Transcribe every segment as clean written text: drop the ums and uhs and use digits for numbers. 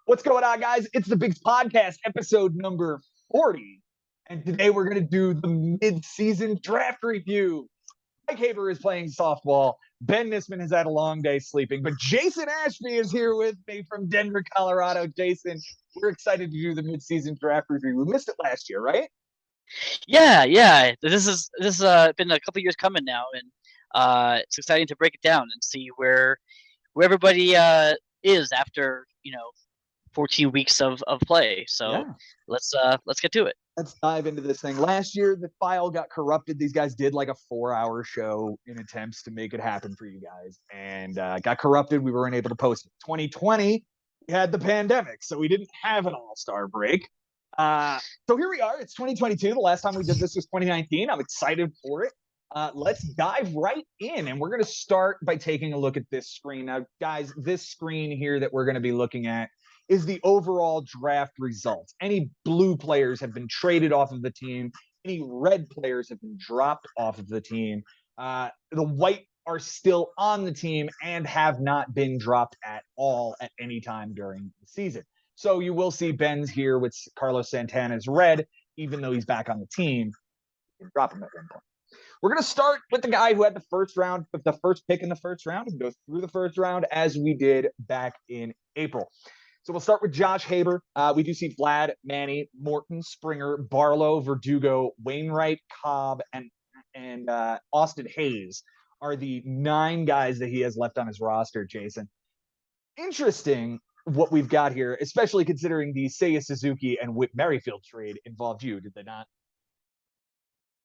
What's going on, guys? It's the Bigs Podcast, episode number 40. And today we're going to do the mid-season draft review. Mike Haber is playing softball. Ben Nisman has had a long day sleeping, but Jason Ashby is here with me from Denver, Colorado. Jason, we're excited to do the mid-season draft review. We missed it last year, right? Yeah. This has been a couple years coming now, and it's exciting to break it down and see where everybody is after 14 weeks of play. So Yeah. let's get to it. Let's dive into this thing. Last year, the file got corrupted. These guys did like a 4-hour show in attempts to make it happen for you guys, and got corrupted. We weren't able to post it. 2020, we had the pandemic, so we didn't have an all-star break. So here we are. It's 2022. The last time we did this was 2019. I'm excited for it. Let's dive right in, and we're going to start by taking a look at this screen. Now, guys, this screen here that we're going to be looking at is the overall draft results. Any blue players have been traded off of the team. Any red players have been dropped off of the team. The white are still on the team and have not been dropped at all at any time during the season. So you will see Ben's here with Carlos Santana's red, even though he's back on the team. You can drop him at one point. We're going to start with the guy who had the first pick in the first round, and go through the first round as we did back in April. So we'll start with Josh Haber. We do see Vlad, Manny, Morton, Springer, Barlow, Verdugo, Wainwright, Cobb, and Austin Hayes are the 9 guys that he has left on his roster, Jason. Interesting what we've got here, especially considering the Seiya Suzuki and Whit Merrifield trade involved you, did they not?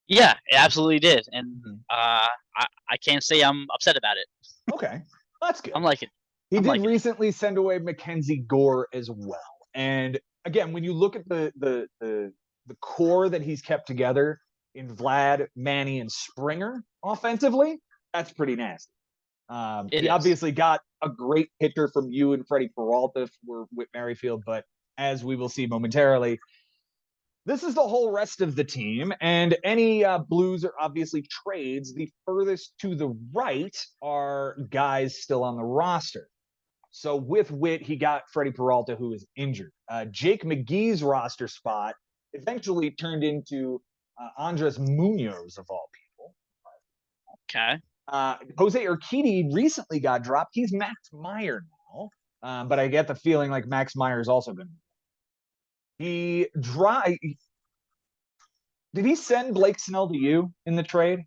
Yeah, it absolutely did. And I can't say I'm upset about it. Okay, that's good. I'm liking it. He did recently send away Mackenzie Gore as well. And again, when you look at the core that he's kept together in Vlad, Manny, and Springer offensively, that's pretty nasty. He obviously got a great pitcher from you and Freddie Peralta for Whit Merrifield, but as we will see momentarily, this is the whole rest of the team, and any blues are obviously trades. The furthest to the right are guys still on the roster. So with Whit, he got Freddie Peralta, who is injured. Jake McGee's roster spot eventually turned into Andres Munoz, of all people. Okay. Jose Urquidy recently got dropped. He's Max Meyer now, but I get the feeling like Max Meyer is also going to. Did he send Blake Snell to you in the trade?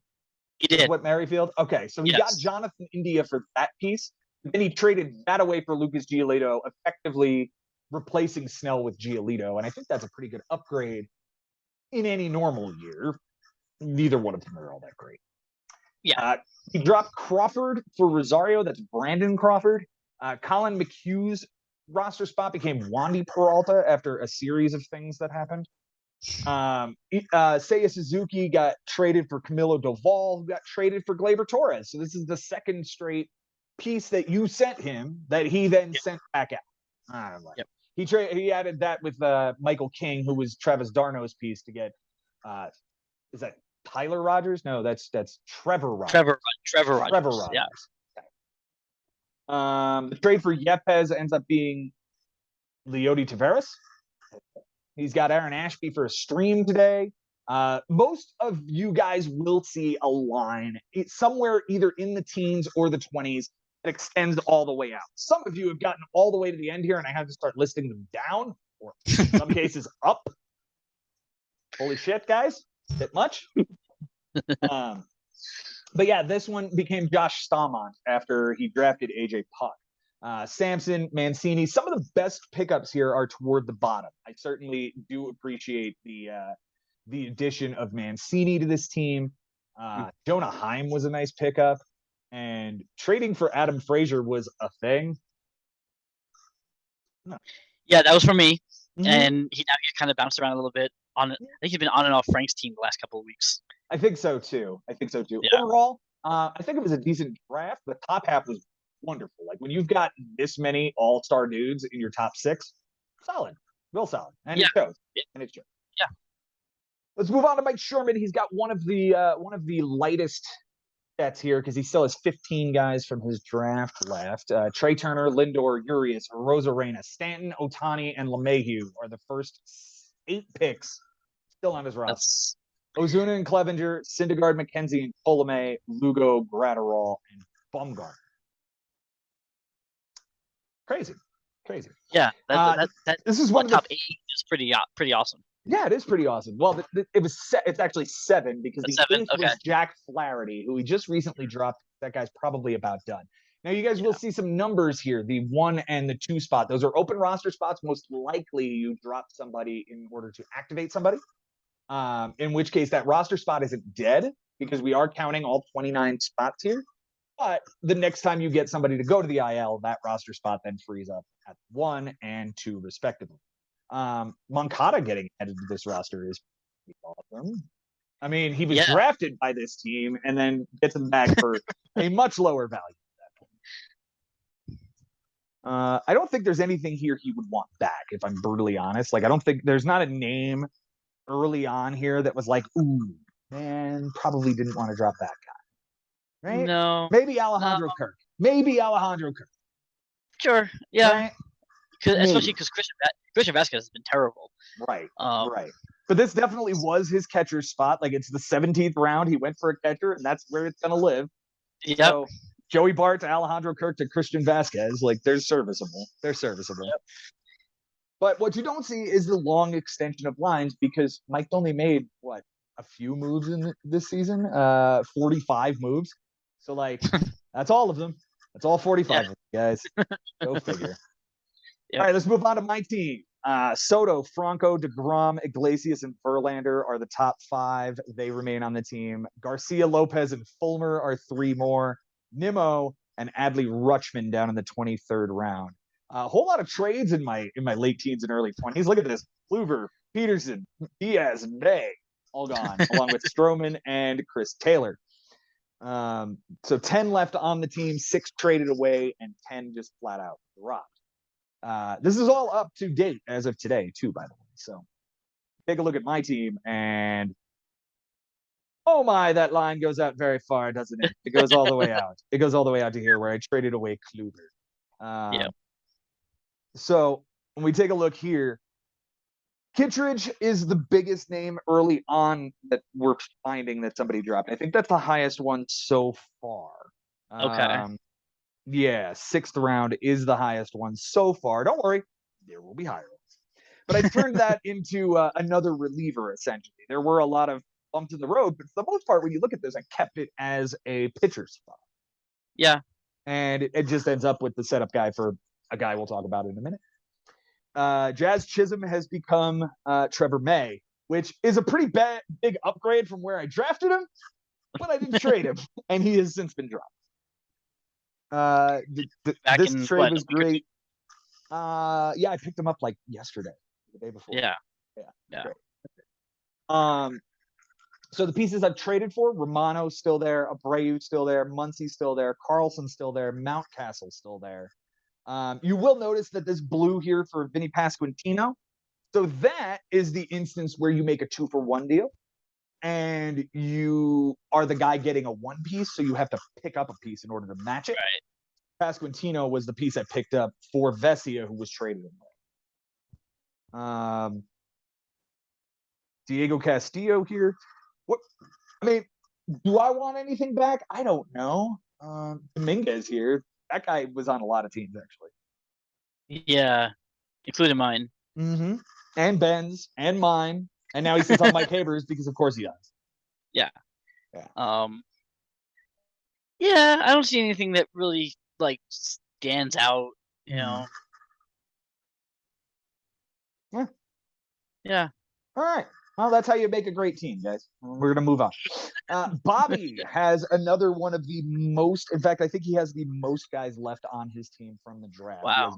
He did. What Merrifield? Okay, so he got Jonathan India for that piece. Then he traded that away for Lucas Giolito, effectively replacing Snell with Giolito. And I think that's a pretty good upgrade in any normal year. Neither one of them are all that great. Yeah. He dropped Crawford for Rosario. That's Brandon Crawford. Colin McHugh's roster spot became Wandy Peralta after a series of things that happened. Seiya Suzuki got traded for Camilo Doval, who got traded for Gleyber Torres. So this is the second straight piece that you sent him that he then sent back out. I don't know. He added that with Michael King, who was Travis Darno's piece to get. Is that Tyler Rogers? No, that's Trevor Rogers. Trevor Rogers. Yeah. The trade for Yepes ends up being Leody Taveras. He's got Aaron Ashby for a stream today. Most of you guys will see a line. It's somewhere either in the teens or the 20s that extends all the way out. Some of you have gotten all the way to the end here, and I have to start listing them down, or in some cases up. Holy shit, guys. Bit much. But yeah, this one became Josh Stamont after he drafted AJ Puck. Samson, Mancini, some of the best pickups here are toward the bottom. I certainly do appreciate the addition of Mancini to this team. Jonah Heim was a nice pickup, and trading for Adam Frazier was a thing. No. Yeah, that was for me. Mm-hmm. And he kind of bounced around a little bit. I think he's been on and off Frank's team the last couple of weeks. I think so too. Yeah. Overall, I think it was a decent draft. The top half was wonderful. Like when you've got this many all-star dudes in your top 6, solid, real solid, and it shows. And it shows. Yeah. Let's move on to Mike Sherman. He's got one of the lightest stats here because he still has 15 guys from his draft left. Trey Turner, Lindor, Urias, Rosarena, Stanton, Otani, and LeMahieu are the first 8 picks still on his roster. That's Ozuna and Clevenger, Syndergaard, McKenzie, and Colomé, Lugo, Gratterall, and Bumgarner. Crazy. yeah. This is one of the top 8 is pretty awesome. Yeah, it is pretty awesome. Well, it's actually 7 because the 8th was Jack Flaherty, who we just recently dropped. That guy's probably about done. Now, you guys will see some numbers here, the 1 and the 2 spot. Those are open roster spots. Most likely you drop somebody in order to activate somebody, in which case that roster spot isn't dead because we are counting all 29 spots here. But the next time you get somebody to go to the IL, that roster spot then frees up at 1 and 2 respectively. Moncada getting added to this roster is awesome. I mean, he was drafted by this team and then gets him back for a much lower value at that point. I don't think there's anything here he would want back, if I'm brutally honest. Like, I don't think there's not a name early on here that was like, ooh, man, probably didn't want to drop that guy. Right? No. Maybe Alejandro Kirk. Sure. Yeah. Right? Especially because Christian Vasquez has been terrible. Right. But this definitely was his catcher spot. Like, it's the 17th round. He went for a catcher, and that's where it's going to live. Yep. So Joey Bart to Alejandro Kirk to Christian Vasquez, like, they're serviceable. Yep. But what you don't see is the long extension of lines because Mike only made, a few moves in this season? 45 moves. So, like, that's all of them. That's all 45 of them, guys. Go figure. Yep. All right, let's move on to my team. Soto, Franco, DeGrom, Iglesias, and Verlander are the top 5. They remain on the team. Garcia, Lopez, and Fulmer are 3 more. Nimmo and Adley Rutschman down in the 23rd round. A whole lot of trades in my late teens and early 20s. Look at this. Kluber, Peterson, Diaz, and Bay all gone, along with Stroman and Chris Taylor. So 10 left on the team, 6 traded away, and 10 just flat out dropped. This is all up to date as of today, too, by the way. So take a look at my team, and oh my, that line goes out very far, doesn't it? It goes all the way out. It goes all the way out to here where I traded away Kluber. So when we take a look here, Kittredge is the biggest name early on that we're finding that somebody dropped. I think that's the highest one so far. Okay. Yeah, 6th round is the highest one so far. Don't worry, there will be higher ones. But I turned that into another reliever, essentially. There were a lot of bumps in the road, but for the most part, when you look at this, I kept it as a pitcher spot. Yeah. And it just ends up with the setup guy for a guy we'll talk about in a minute. Jazz Chisholm has become Trevor May, which is a pretty big upgrade from where I drafted him, but I didn't trade him, and he has since been dropped. This trade was great. Yeah, I picked him up like yesterday, the day before. Yeah. Great. So the pieces I've traded for: Romano's still there, Abreu still there, Muncy's still there, Carlson's still there, Mountcastle's still there. You will notice that this blue here for Vinny Pasquantino. So that is the instance where you make a 2-for-1 deal, and you are the guy getting a 1 piece, so you have to pick up a piece in order to match it. Right. Pasquantino was the piece I picked up for Vesia, who was traded away. Diego Castillo here. Do I want anything back? I don't know. Dominguez here. That guy was on a lot of teams, actually. Yeah, including mine. Mm-hmm. And Ben's and mine. And now he sits on Mike Haber's because, of course, he does. Yeah. Yeah, I don't see anything that really stands out. You know. Yeah. All right. Well, that's how you make a great team, guys. We're going to move on. Bobby has another one of the most, in fact, I think he has the most guys left on his team from the draft. Wow. He has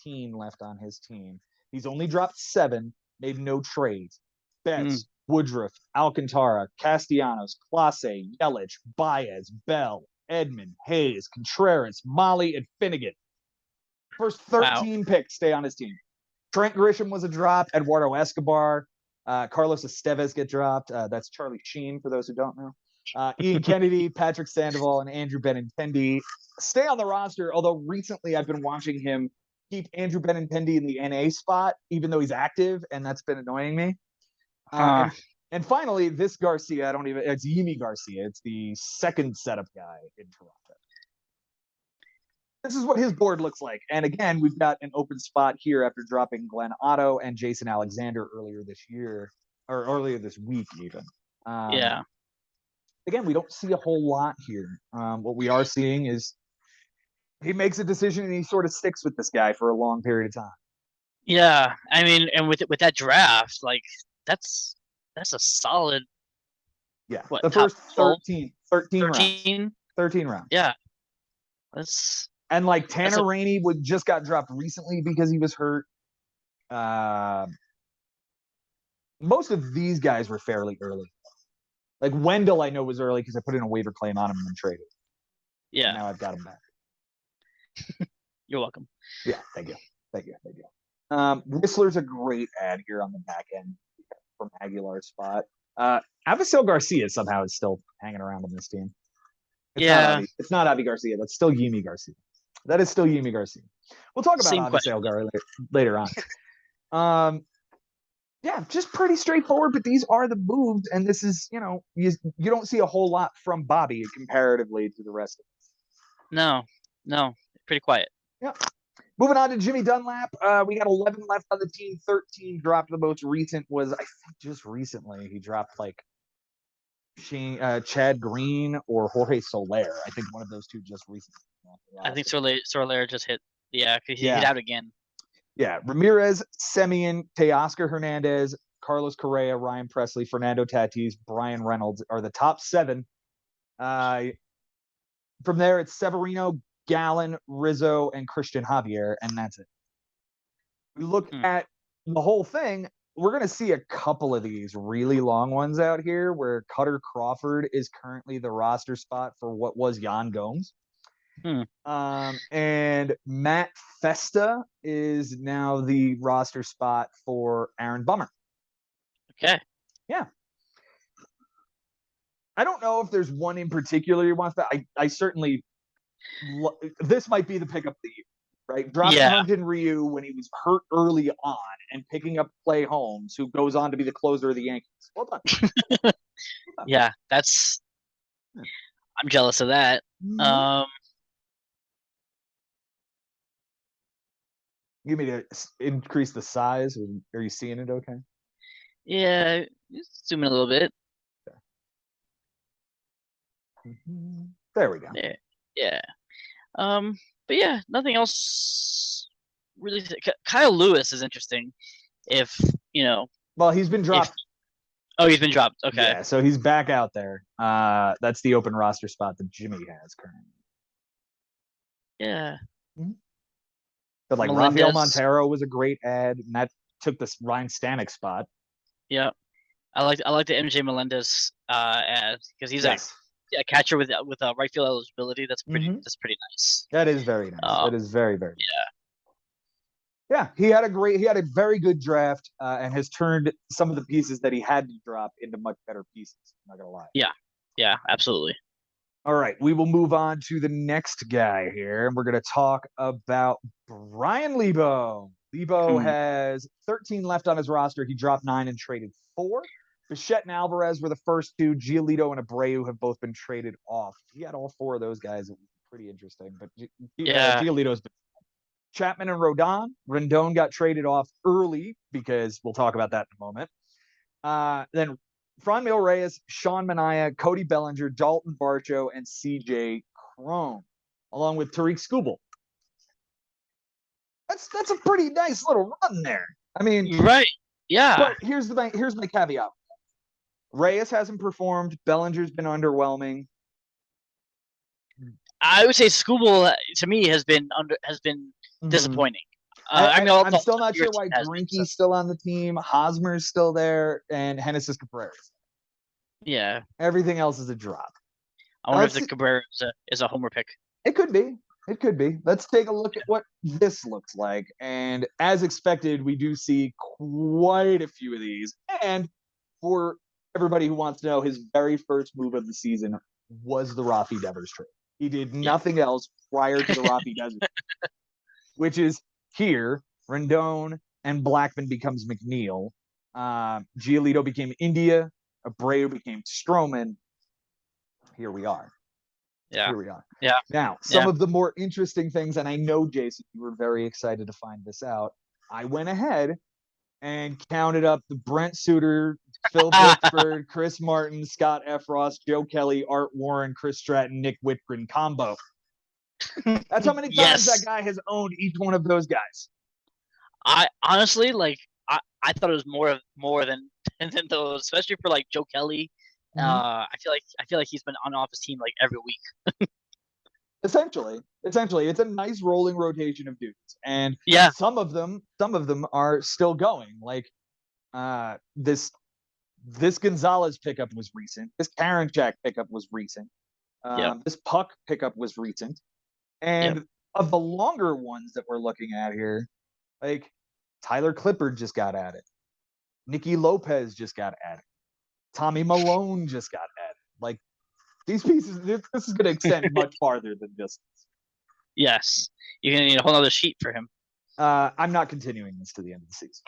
19 left on his team. He's only dropped 7, made no trades. Betts, Woodruff, Alcantara, Castellanos, Clase, Yelich, Baez, Bell, Edman, Hayes, Contreras, Molly, and Finnegan. First 13 picks stay on his team. Trent Grisham was a drop. Eduardo Escobar. Carlos Estevez get dropped. That's Charlie Sheen, for those who don't know. Ian Kennedy, Patrick Sandoval, and Andrew Benintendi stay on the roster, although recently I've been watching him keep Andrew Benintendi in the NA spot, even though he's active, and that's been annoying me. And finally, this Garcia, it's Yimi Garcia. It's the second setup guy in Toronto. This is what his board looks like. And again, we've got an open spot here after dropping Glenn Otto and Jason Alexander earlier this year, or earlier this week even. Again, we don't see a whole lot here. What we are seeing is he makes a decision and he sort of sticks with this guy for a long period of time. Yeah, I mean, and with that draft, like that's a solid. Yeah, what, the first 13 rounds. 13 rounds. Yeah, that's. And like Tanner Rainey just got dropped recently because he was hurt. Most of these guys were fairly early. Like Wendell, I know was early because I put in a waiver claim on him and then traded. Yeah. And now I've got him back. You're welcome. Yeah, thank you. Whistler's a great ad here on the back end from Aguilar's spot. Avisail Garcia somehow is still hanging around on this team. It's not Avi Garcia. That's still Yimi Garcia. That is still Yimi Garcia. We'll talk about Avisail Garcia later on. Yeah, just pretty straightforward, but these are the moves, and this is, you don't see a whole lot from Bobby comparatively to the rest of us. No, pretty quiet. Yeah. Moving on to Jimmy Dunlap. We got 11 left on the team, 13 dropped. The most recent was, I think, just recently. He dropped like Chad Green or Jorge Soler. I think one of those two just recently. I think Soler just hit. Yeah, he hit out again. Yeah, Ramirez, Semien, Teoscar Hernandez, Carlos Correa, Ryan Presley, Fernando Tatis, Brian Reynolds are the top 7. From there, it's Severino, Gallen, Rizzo, and Christian Javier, and that's it. We look at the whole thing, we're going to see a couple of these really long ones out here where Cutter Crawford is currently the roster spot for what was Yan Gomes. And Matt Festa is now the roster spot for Aaron Bummer. Okay. Yeah. I don't know if there's one in particular you want. I certainly. This might be the pickup of the year, right? Dropping Hyun-Jin Ryu when he was hurt early on and picking up Clay Holmes, who goes on to be the closer of the Yankees. Well done. Yeah, that's. I'm jealous of that. You mean to increase the size? Are you seeing it okay? Yeah, zoom in a little bit. There we go. Yeah. But yeah, nothing else really. Kyle Lewis is interesting. Well, he's been dropped. He's been dropped. Okay. Yeah, so he's back out there. That's the open roster spot that Jimmy has currently. Yeah. But like Rafael Montero was a great ad, and that took this Ryan Stanek spot. Yeah, I like the MJ Melendez ad because he's a catcher with a right field eligibility. That's pretty. That's pretty nice. That is very nice. That is very, very. Yeah, he had a very good draft, and has turned some of the pieces that he had to drop into much better pieces. I'm not gonna lie. Yeah, absolutely. All right, we will move on to the next guy here, and we're going to talk about Brian Lebo. Lebo has 13 left on his roster. He dropped 9 and traded 4. Bichette and Alvarez were the first 2. Giolito and Abreu have both been traded off. If he had all 4 of those guys, it would be pretty interesting. But Giolito's been. Chapman and Rendon got traded off early because we'll talk about that in a moment. Then Franmil Reyes, Sean Manaea, Cody Bellinger, Dalton Barcho, and CJ Cron, along with Tariq Skubal. That's a pretty nice little run there. I mean, right? Yeah. But here's my caveat. Reyes hasn't performed. Bellinger's been underwhelming. I would say Skubal to me has been disappointing. I'm still not sure why Greinke's still on the team. Hosmer's still there, and Genesis Cabrera. Yeah. Everything else is a drop. I wonder if the Cabrera is a homer pick. It could be. Let's take a look at what this looks like. And as expected, we do see quite a few of these. And for everybody who wants to know, his very first move of the season was the Rafi Devers trade. He did nothing else prior to the Rafi Devers, which is here. Rendon and Blackman becomes McNeil. Giolito became India. Abreu became Stroman. Here we are. Yeah. Here we are. Yeah. Now, some of the more interesting things, and I know, Jason, you were very excited to find this out. I went ahead and counted up the Brent Suter, Phil Bickford, Chris Martin, Scott Effross, Joe Kelly, Art Warren, Chris Stratton, Nick Whitgren combo. That's how many times that guy has owned each one of those guys. I honestly I thought it was more than those, especially for like Joe Kelly. I feel like he's been on off his team like every week. Essentially, it's a nice rolling rotation of dudes, and some of them are still going. Like this Gonzalez pickup was recent. This Karinchak pickup was recent. This Puck pickup was recent, and of the longer ones that we're looking at here, like Tyler Clippard just got added. Nicky Lopez just got added. Tommy Malone just got added. Like these pieces, this is going to extend much farther than just this. Yes. You're going to need a whole other sheet for him. I'm not continuing this to the end of the season.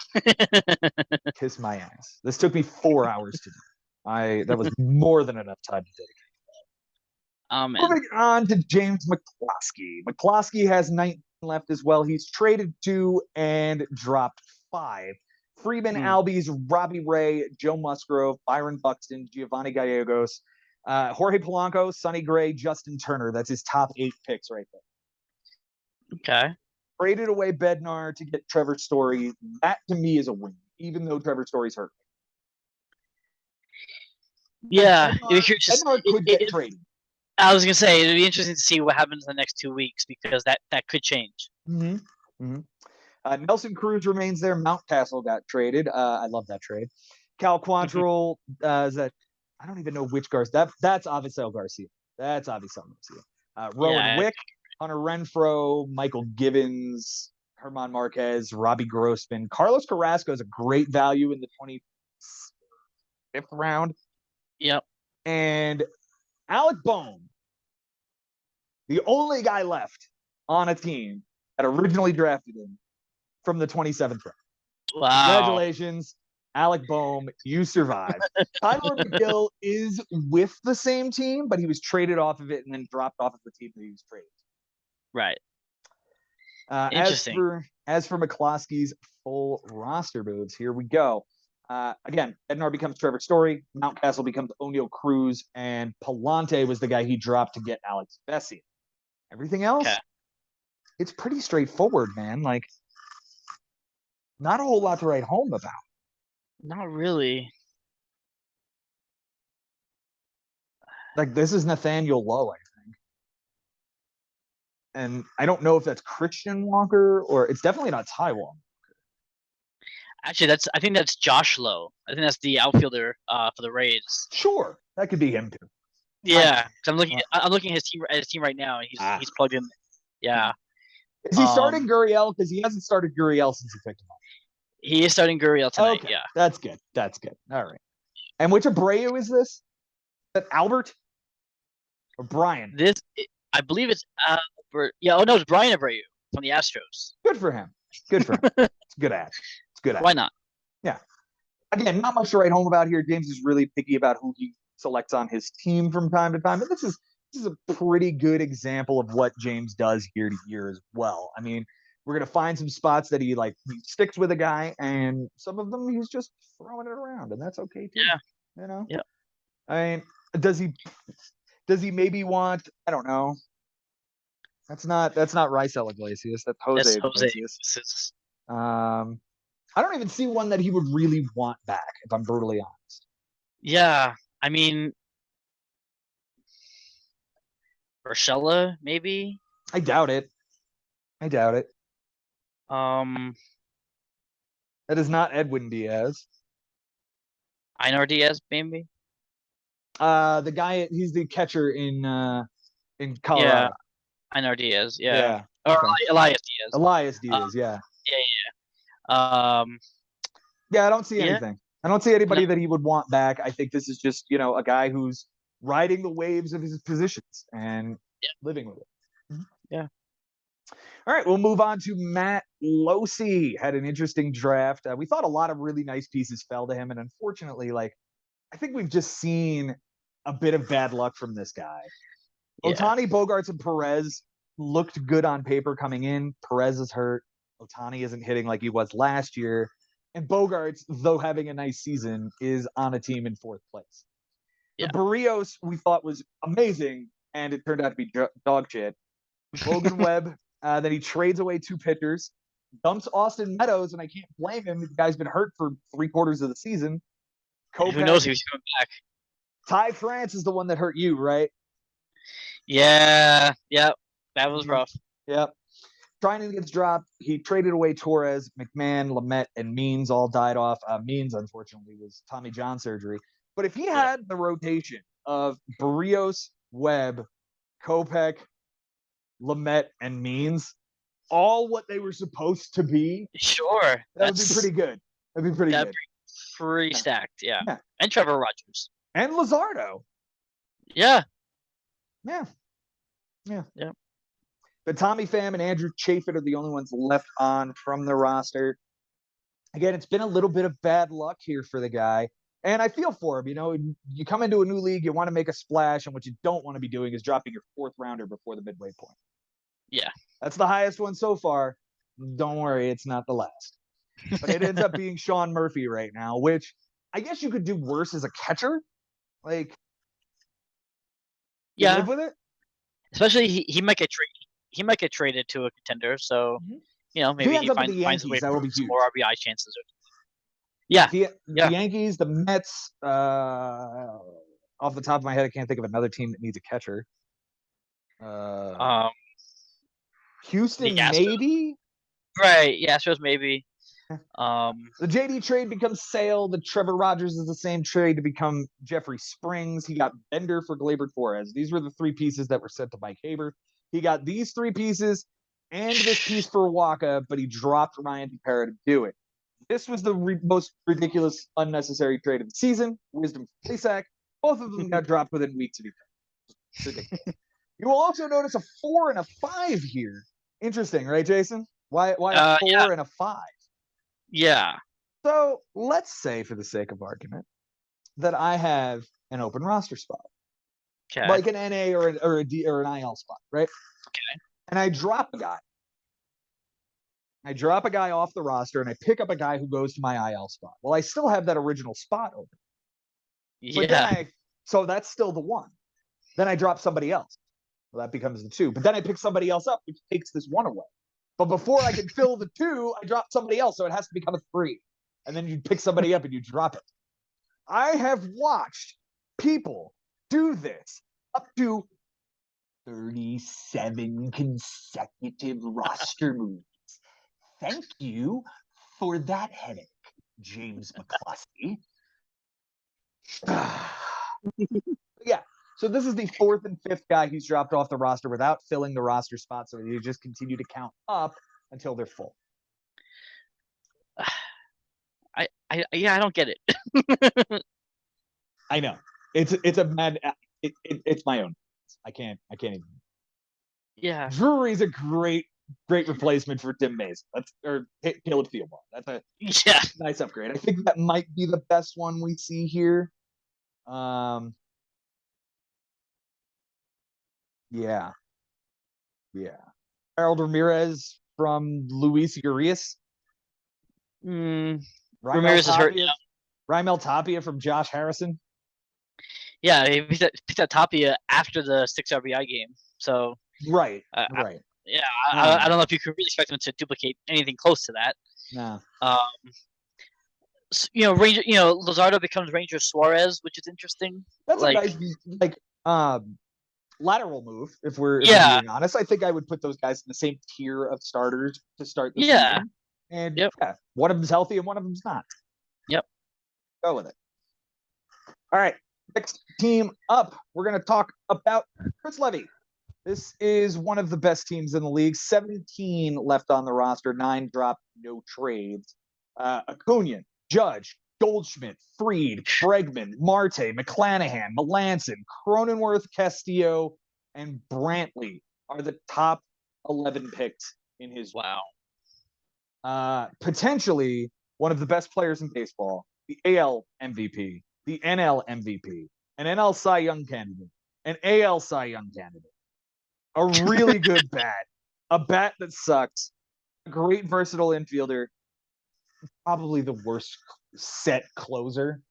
Kiss my ass. This took me 4 hours to do. That was more than enough time to dedicate. Moving on to James McCloskey. McCloskey has 19 left as well. He's traded 2 and dropped 5. Freeman Albies, Robbie Ray, Joe Musgrove, Byron Buxton, Giovanni Gallegos, Jorge Polanco, Sonny Gray, Justin Turner. That's his top 8 picks right there. Okay. Traded away Bednar to get Trevor Story. That to me is a win, even though Trevor Story's hurt. Yeah. Bednar could get traded. I was going to say, it'd be interesting to see what happens in the next 2 weeks because that could change. Nelson Cruz remains there. Mountcastle got traded. I love that trade. Cal Quantrill, is that I don't even know which Garcia. That's Avisail Garcia. Rowan Wick, Hunter Renfroe, Michael Givens, Herman Marquez, Robbie Grossman. Carlos Carrasco is a great value in the 25th round. Yep. And Alec Bohm, the only guy left on a team that originally drafted him from the 27th round. Wow. Congratulations, Alec Bohm. You survived. Tyler McGill is with the same team, but he was traded off of it and then dropped off of the team that he was traded. Right. Interesting. As for McCloskey's full roster moves, here we go. Again, Bednar becomes Trevor Story. Mountcastle becomes O'Neill Cruz, and Palante was the guy he dropped to get Alex Vesey. Everything else, it's pretty straightforward, man. Like, not a whole lot to write home about. Not really. Like, this is Nathaniel Lowe, I think. And I don't know if that's Christian Walker or it's definitely not Ty Walker. Actually, I think that's Josh Lowe. I think that's the outfielder for the Rays. Sure, that could be him too. Yeah, I'm looking at his team right now, and he's plugged in. Yeah. Is he starting Gurriel? Because he hasn't started Gurriel since he picked him up. He is starting Gurriel tonight. Okay. Yeah, that's good. All right. And which Abreu is this? Is that Albert or Brian? I believe it's yeah. Oh no, it's Brian Abreu from the Astros. Good for him. It's a good ad. Why not? Yeah. Again, not much to write home about here. James is really picky about who he selects on his team from time to time. But this is a pretty good example of what James does year to year as well. I mean, we're gonna find some spots that he sticks with a guy, and some of them he's just throwing it around, and that's okay too. Yeah. You know? Yeah. I mean, does he maybe want, I don't know. That's not Raisel Iglesias. That's Jose Iglesias. I don't even see one that he would really want back, if I'm brutally honest. Yeah, I mean, Urshela, maybe? I doubt it. That is not Edwin Diaz. Einar Diaz, maybe? The guy, he's the catcher in Colorado. Yeah, Einar Diaz, yeah. Or okay. Elias Diaz. Elias Diaz, yeah. Yeah. Yeah, I don't see anything. I don't see anybody that he would want back. I think this is just, a guy who's riding the waves of his positions and living with it. Yeah. All right, we'll move on to Matt Losi. Had an interesting draft. We thought a lot of really nice pieces fell to him, and unfortunately, I think we've just seen a bit of bad luck from this guy. Yeah. Ohtani, Bogarts, and Perez looked good on paper coming in. Perez is hurt. Ohtani isn't hitting like he was last year. And Bogarts, though having a nice season, is on a team in 4th place. Yeah. The Barrios we thought was amazing, and it turned out to be dog shit. Logan Webb, then he trades away 2 pitchers, dumps Austin Meadows, and I can't blame him. The guy's been hurt for 3/4 of the season. Who knows if he's coming back? Ty France is the one that hurt you, right? Yeah. Yep. That was rough. Yep. Trinan gets dropped. He traded away Torres, McMahon, Lamet, and Means all died off. Means, unfortunately, was Tommy John surgery. But if he had the rotation of Barrios, Webb, Kopech, Lamet, and Means, all what they were supposed to be, sure, that would be pretty good. That'd be pretty good. Pretty stacked, yeah. And Trevor Rogers. And Luzardo. Yeah. But Tommy Pham and Andrew Chafin are the only ones left on from the roster. Again, it's been a little bit of bad luck here for the guy. And I feel for him. You come into a new league, you want to make a splash, and what you don't want to be doing is dropping your 4th rounder before the midway point. Yeah. That's the highest one so far. Don't worry, it's not the last. But it ends up being Sean Murphy right now, which I guess you could do worse as a catcher. Live with it. Especially he might get traded. He might get traded to a contender, so maybe he finds a way to some more RBI chances. The Yankees, the Mets. Off the top of my head, I can't think of another team that needs a catcher. Houston, maybe. Right, yeah, Astros maybe. The JD trade becomes Sale. The Trevor Rogers is the same trade to become Jeffrey Springs. He got Bender for Gleyber Torres. These were the 3 pieces that were sent to Mike Haber. He got these 3 pieces and this piece for Waka, but he dropped Ryan Tepera to do it. This was the most ridiculous, unnecessary trade of the season. Wisdom for Plesac. Both of them got dropped within weeks of each other. Ridiculous. You will also notice a 4 and a 5 here. Interesting, right, Jason? Why a 4 and a 5? Yeah. So let's say, for the sake of argument, that I have an open roster spot, like an NA or an IL spot, right? Okay. And I drop a guy. I drop a guy off the roster, and I pick up a guy who goes to my IL spot. Well, I still have that original spot open. Yeah. So that's still the 1. Then I drop somebody else. Well, that becomes the 2. But then I pick somebody else up, which takes this 1 away. But before I can fill the 2, I drop somebody else, so it has to become a 3. And then you pick somebody up and you drop it. I have watched people do this up to 37 consecutive roster moves. Thank you for that headache, James McCluskey. Yeah. So this is the 4th and 5th guy he's dropped off the roster without filling the roster spot, so you just continue to count up until they're full. I don't get it. I know it's a mad. It's my own. I can't even. Yeah. Drury's a great replacement for Tim Mays. Or Caleb Thielbar. That's a nice upgrade. I think that might be the best one we see here. Yeah. Harold Ramirez from Luis Urias. Ramirez is hurt. Raimel Tapia from Josh Harrison. Yeah, he picked up Tapia after the 6 RBI game. So right. Yeah, I don't know if you could really expect him to duplicate anything close to that. No. Luzardo becomes Ranger Suarez, which is interesting. That's a nice lateral move. If we're being honest, I think I would put those guys in the same tier of starters to start the season. And one of them's healthy and one of them's not. Yep. Go with it. All right. Next team up, we're going to talk about Chris Levy. This is one of the best teams in the league. 17 left on the roster, 9 dropped, no trades. Acuna, Judge, Goldschmidt, Fried, Bregman, Marte, McClanahan, Melanson, Cronenworth, Castillo, and Brantley are the top 11 picks in his. Wow. Potentially one of the best players in baseball, the AL MVP, the NL MVP, an NL Cy Young candidate, an AL Cy Young candidate, a really good bat, a bat that sucks, a great versatile infielder, probably the worst set closer.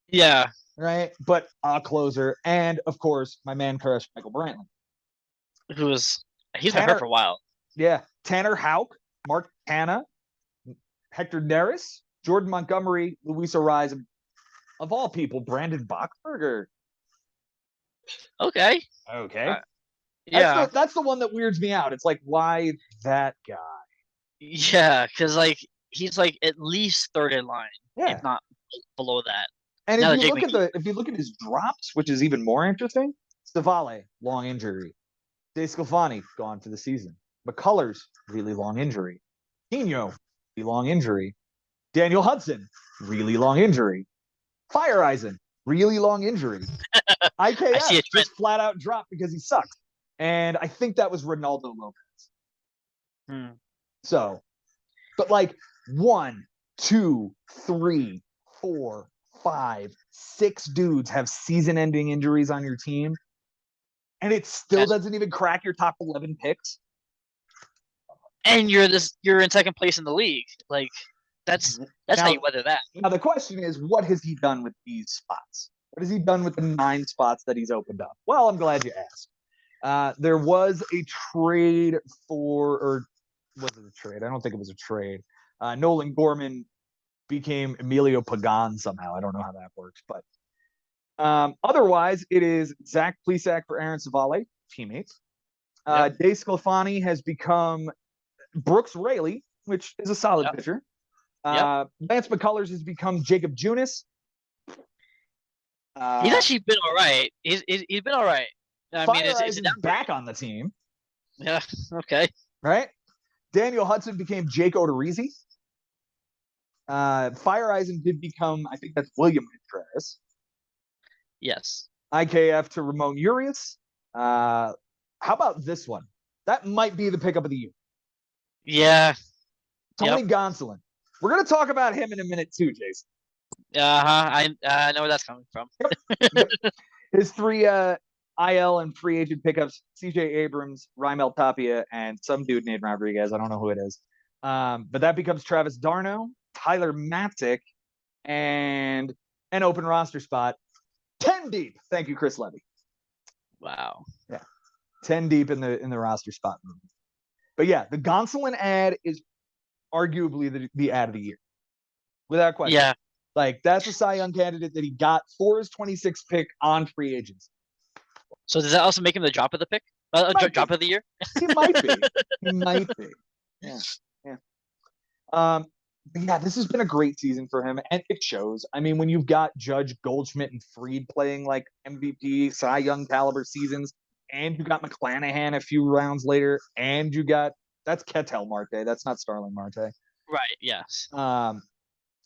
Yeah. Right? But a closer. And of course, my man crush, Michael Brantley. He's been hurt for a while. Yeah. Tanner Houck, Mark Canha, Hector Neris, Jordan Montgomery, Luis Arraez, of all people, Brandon Boxberger. Okay. Yeah. That's the one that weirds me out. It's like, why that guy? Yeah, because like he's like at least third in line, if not below that. And if you look at his drops, which is even more interesting, Stavale, long injury. DeSclafani, gone for the season. McCullers, really long injury. Pino, really long injury. Daniel Hudson, really long injury. Fire Eisen, really long injury. IKF just flat out dropped because he sucks. And I think that was Ronaldo Lopez. So, but like 1, 2, 3, 4, 5, 6 dudes have season-ending injuries on your team, and it still doesn't even crack your top 11 picks. And you're in second place in the league. Like that's how you weather that. Now the question is, what has he done with these spots? What has he done with the 9 spots that he's opened up? Well, I'm glad you asked. There was a trade or was it a trade? I don't think it was a trade. Nolan Gorman became Emilio Pagan somehow. I don't know how that works, but otherwise, it is Zach Plesac for Aaron Savale, teammates. DeSclafani has become Brooks Raley, which is a solid pitcher. Lance McCullers has become Jacob Junis. He's actually been all right. He's been all right. I mean, it's back on the team. Yeah. Okay. Right. Daniel Hudson became Jake Odorizzi. Fire Eisen did become, I think that's William Contreras. Yes. IKF to Ramon Urias. How about this one? That might be the pickup of the year. Yeah. Tony Gonsolin. We're going to talk about him in a minute too, Jason. I know where that's coming from. His 3 IL and free agent pickups, CJ Abrams, Raimel Tapia, and some dude named Rodriguez. I don't know who it is. But that becomes Travis d'Arnaud, Tyler Matzik, and an open roster spot. 10 deep. Thank you, Chris Levy. Wow. Yeah. 10 deep in the roster spot movement. But yeah, the Gonsolin ad is arguably the ad of the year. Without question. Yeah. Like, that's a Cy Young candidate that he got for his 26th pick on free agency. So does that also make him the drop of the pick? Drop of the year? He might be. He might be. Yeah. But yeah, this has been a great season for him, and it shows. I mean, when you've got Judge, Goldschmidt, and Fried playing like MVP, Cy Young caliber seasons, and you got McClanahan a few rounds later, and you got that's Ketel Marte, that's not Starling Marte. Right. Yes.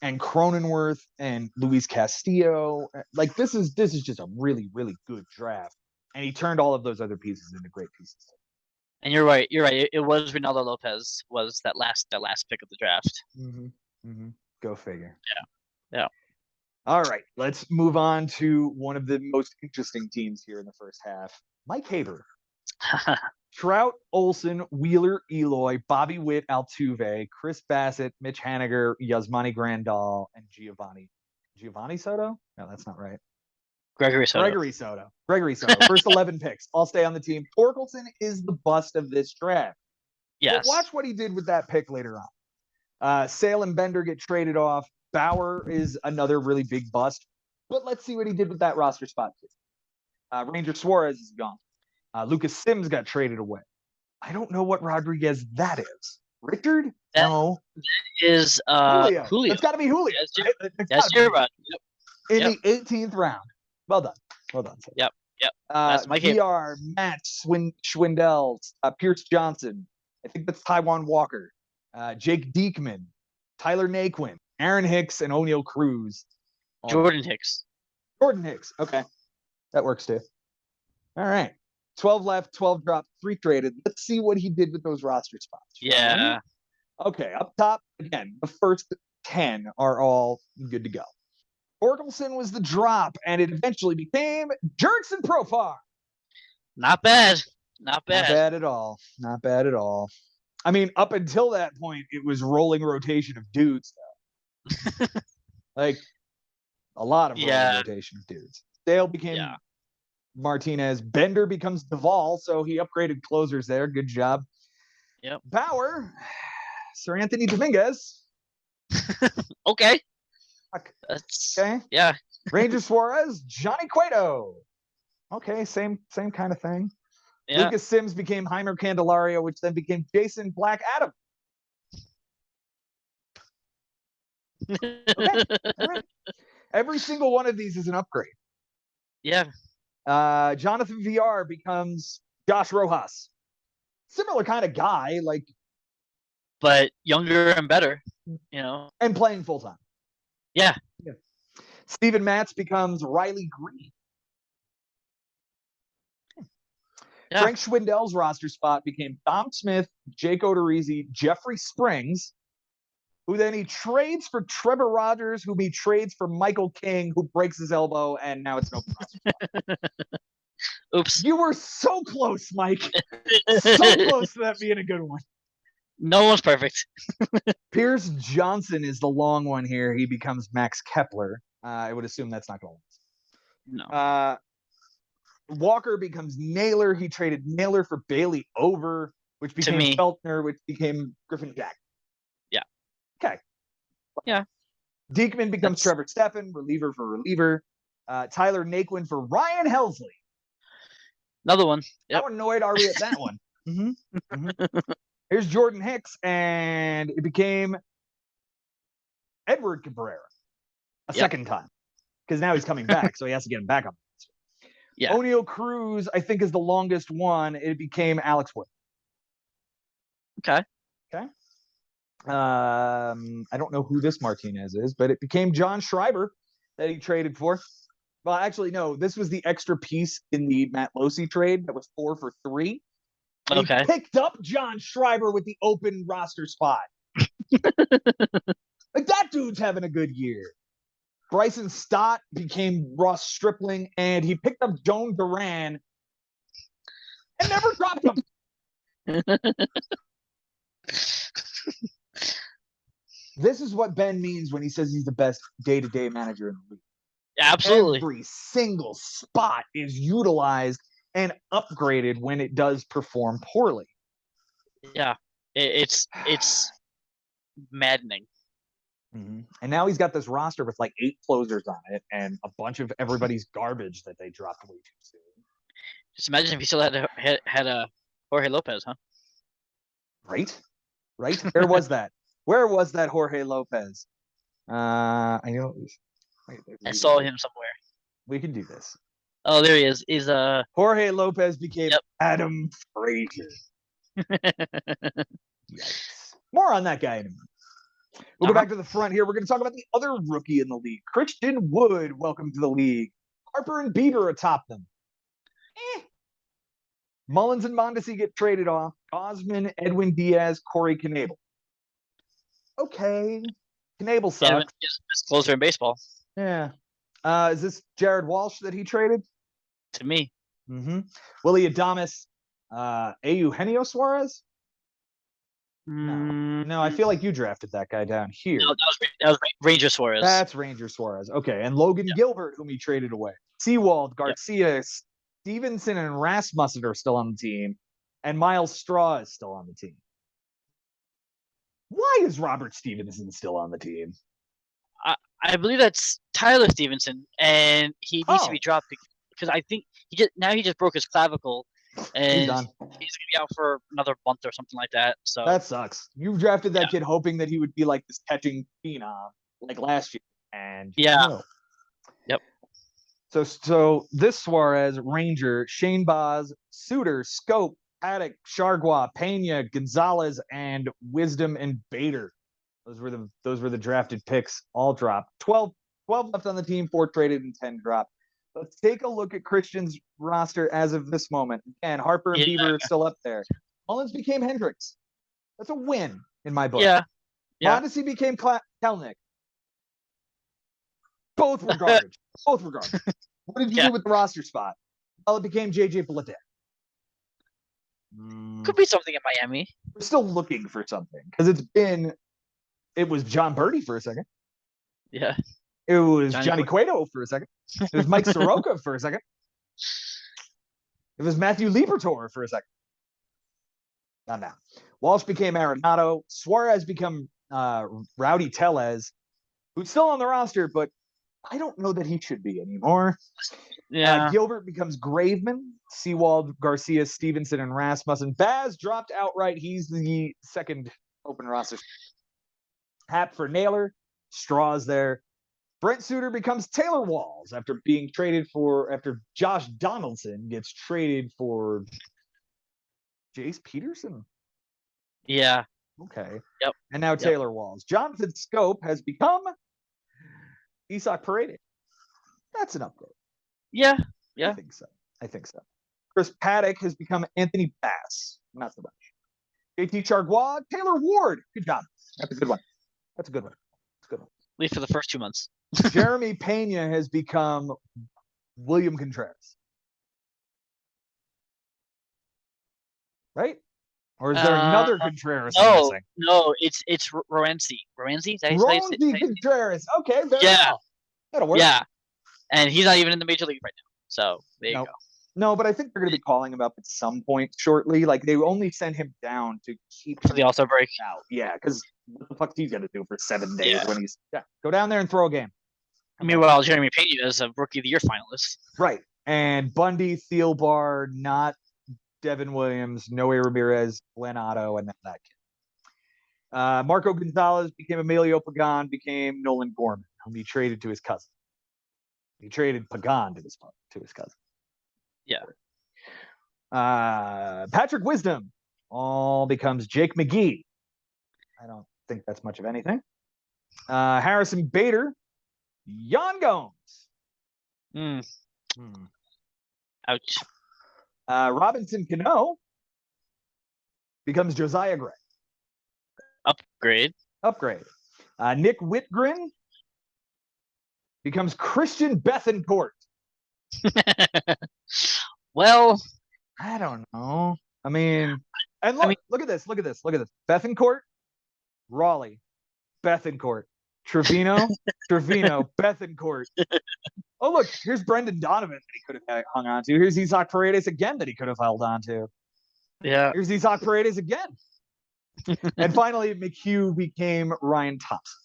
And Cronenworth and Luis Castillo. Like this is just a really, really good draft. And he turned all of those other pieces into great pieces. And you're right. It was Ronaldo Lopez was that last pick of the draft. Go figure. Yeah. All right, let's move on to one of the most interesting teams here in the first half. Mike Haber. Trout, Olson, Wheeler, Eloy, Bobby Witt, Altuve, Chris Bassett, Mitch Haniger, Yasmani Grandal, and Giovanni Soto? No, that's not right. Gregory Soto. First 11 picks. All stay on the team. Torkelson is the bust of this draft. Yes. But watch what he did with that pick later on. Sale and Bender get traded off. Bauer is another really big bust. But let's see what he did with that roster spot. Ranger Suarez is gone. Lucas Sims got traded away. I don't know what Rodriguez that is. Richard? No. That is Julio. It's got to be Julio. That's J-Rod. Yep. In the 18th round. Well done. Sir. Yep. That's my game. VR, Matt Schwindel, Pierce Johnson. I think that's Taiwan Walker. Jake Diekman, Tyler Naquin, Aaron Hicks and O'Neal Cruz. Jordan Hicks. Jordan Hicks. Okay. That works too. All right. 12 left, 12 dropped, 3 traded. Let's see what he did with those roster spots. Yeah. Okay. Up top, again, the first 10 are all good to go. Orkelson was the drop, and it eventually became Jurickson Profar. Not bad. Not bad. Not bad at all. Not bad at all. I mean, up until that point, it was rolling rotation of dudes, though. Like, a lot of rolling rotation of dudes. Dale became Martinez. Bender becomes Duvall, so he upgraded closers there. Good job. Yep. Bauer, Sir Anthony Dominguez. Okay. That's okay. Yeah. Ranger Suarez, Johnny Cueto. Okay, same kind of thing. Yeah. Lucas Sims became Heimer Candelario, which then became Jason Black Adam. Okay. All right. Every single one of these is an upgrade. Yeah. Jonathan VR becomes Josh Rojas. Similar kind of guy, like, but younger and better, you know, and playing full time. Yeah. Steven Matz becomes Riley Green. Yeah. Frank Schwindel's roster spot became Tom Smith, Jake Odorizzi, Jeffrey Springs, who then he trades for Trevor Rogers, who he trades for Michael King, who breaks his elbow, and now it's no roster. Oops. You were so close, Mike. So close to that being a good one. No one's perfect. Pierce Johnson is the long one here. He becomes Max Kepler. I would assume that's not going to last. No. Walker becomes Naylor. He traded Naylor for Bailey Over, which became Feltner, which became Griffin Jack. Yeah. Okay. Yeah. Diekman becomes Trevor Steffen, reliever for reliever. Tyler Naquin for Ryan Helsley. Another one. Yep. How annoyed are we at that one? Here's Jordan Hicks, and it became Edward Cabrera a second time, because now he's coming back, so he has to get him back on. Yeah. O'Neal Cruz, I think, is the longest one. It became Alex Wood. Okay. I don't know who this Martinez is, but it became John Schreiber that he traded for. Well, actually, no. This was the extra piece in the Matt Losi trade that was 4 for 3. And he picked up John Schreiber with the open roster spot. Like, that dude's having a good year. Bryson Stott became Ross Stripling, and he picked up Joan Duran and never dropped him. This is what Ben means when he says he's the best day-to-day manager in the league. Absolutely. Every single spot is utilized and upgraded when it does perform poorly. Yeah, it's maddening. Mm-hmm. And now he's got this roster with like 8 closers on it and a bunch of everybody's garbage that they dropped way too soon. Just imagine if he still had a Jorge Lopez, huh? Right. Where was that? Where was that Jorge Lopez? I know. I saw him somewhere. We can do this. Oh, there he is. Jorge Lopez became Adam Frazier. Yikes. More on that guy in a minute. We'll go back to the front here. We're going to talk about the other rookie in the league. Christian Wood, welcome to the league. Harper and Bieber atop them. Mullins and Mondesi get traded off. Osman, Edwin Diaz, Corey Knebel. Okay. Knebel sucks. Edwin is the best closer in baseball. Yeah. Is this Jared Walsh that he traded? To me. Mm-hmm. Willie Adames, Eugenio Suarez? No, I feel like you drafted that guy down here. No, that was Ranger Suarez. That's Ranger Suarez. Okay, and Logan Gilbert, whom he traded away. Seawald, Garcia, Stevenson, and Rasmussen are still on the team, and Miles Straw is still on the team. Why is Robert Stevenson still on the team? I believe that's Tyler Stevenson, and he needs to be dropped because I think he just broke his clavicle. And he's gonna be out for another month or something like that. So that sucks. You drafted that kid hoping that he would be like this catching phenom like last year, and no. Yep. So this Suarez, Ranger, Shane Boz, Suter, Scope, Paddock, Chargois, Pena, Gonzalez, and Wisdom and Bader. Those were the drafted picks, all dropped. 12 left on the team, 4 traded, and 10 dropped. Let's take a look at Christian's roster as of this moment. Again, Harper and Bieber are still up there. Mullins became Hendricks. That's a win in my book. Yeah. Mondesi became Kelnick. Both were garbage. What did you do with the roster spot? Well, it became JJ Bledet. Could be something in Miami. We're still looking for something because it was John Birdie for a second. Yeah. It was Johnny Cueto for a second. It was Mike Soroka for a second. It was Matthew Liberatore for a second. Not now. Walsh became Arenado. Suarez became Rowdy Tellez, who's still on the roster, but I don't know that he should be anymore. Yeah. Gilbert becomes Graveman. Sewald, Garcia, Stevenson, and Rasmussen. Baz dropped outright. He's the second open roster. Hap for Naylor. Straw's there. Brent Suter becomes Taylor Walls after Josh Donaldson gets traded for Jace Peterson. Yeah. Okay. Yep. And now Taylor Walls. Jonathan Scope has become Isaac Paredes. That's an upgrade. Yeah. I think so. Chris Paddock has become Anthony Bass. Not so much. JT Chargois, Taylor Ward. Good job. That's a good one. At least for the first 2 months. Jeremy Pena has become William Contreras. Right? Or is there another Contreras? No, it's Roansy. Roansy? Roansy Contreras. Okay, very well. That'll work. Yeah. And he's not even in the major league right now. So there you go. No, but I think they're going to be calling him up at some point shortly. Like they only sent him down to keep for the All-Star break. Out. Yeah, because what the fuck he's going to do for 7 days when he's go down there and throw a game. Meanwhile, Jeremy Pena is a Rookie of the Year finalist. Right, and Bundy, Thielbar, not Devin Williams, Noe Ramirez, Glenn Otto, and that kid. Marco Gonzalez became Emilio Pagan, became Nolan Gorman, whom he traded to his cousin. He traded Pagan to his cousin. Yeah. Patrick Wisdom all becomes Jake McGee. I don't think that's much of anything. Harrison Bader, Yan Gomes. Ouch. Robinson Cano becomes Josiah Gray. Upgrade. Nick Whitgren becomes Christian Bethencourt. Well, I don't know. I mean, and look at this. Bethencourt, Raleigh, Bethencourt, Trevino, Bethencourt. Oh, look, here's Brendan Donovan that he could have hung on to. Here's Isaac Paredes again that he could have held on to. Yeah. Here's Isaac Paredes again. And finally, McHugh became Ryan Thompson.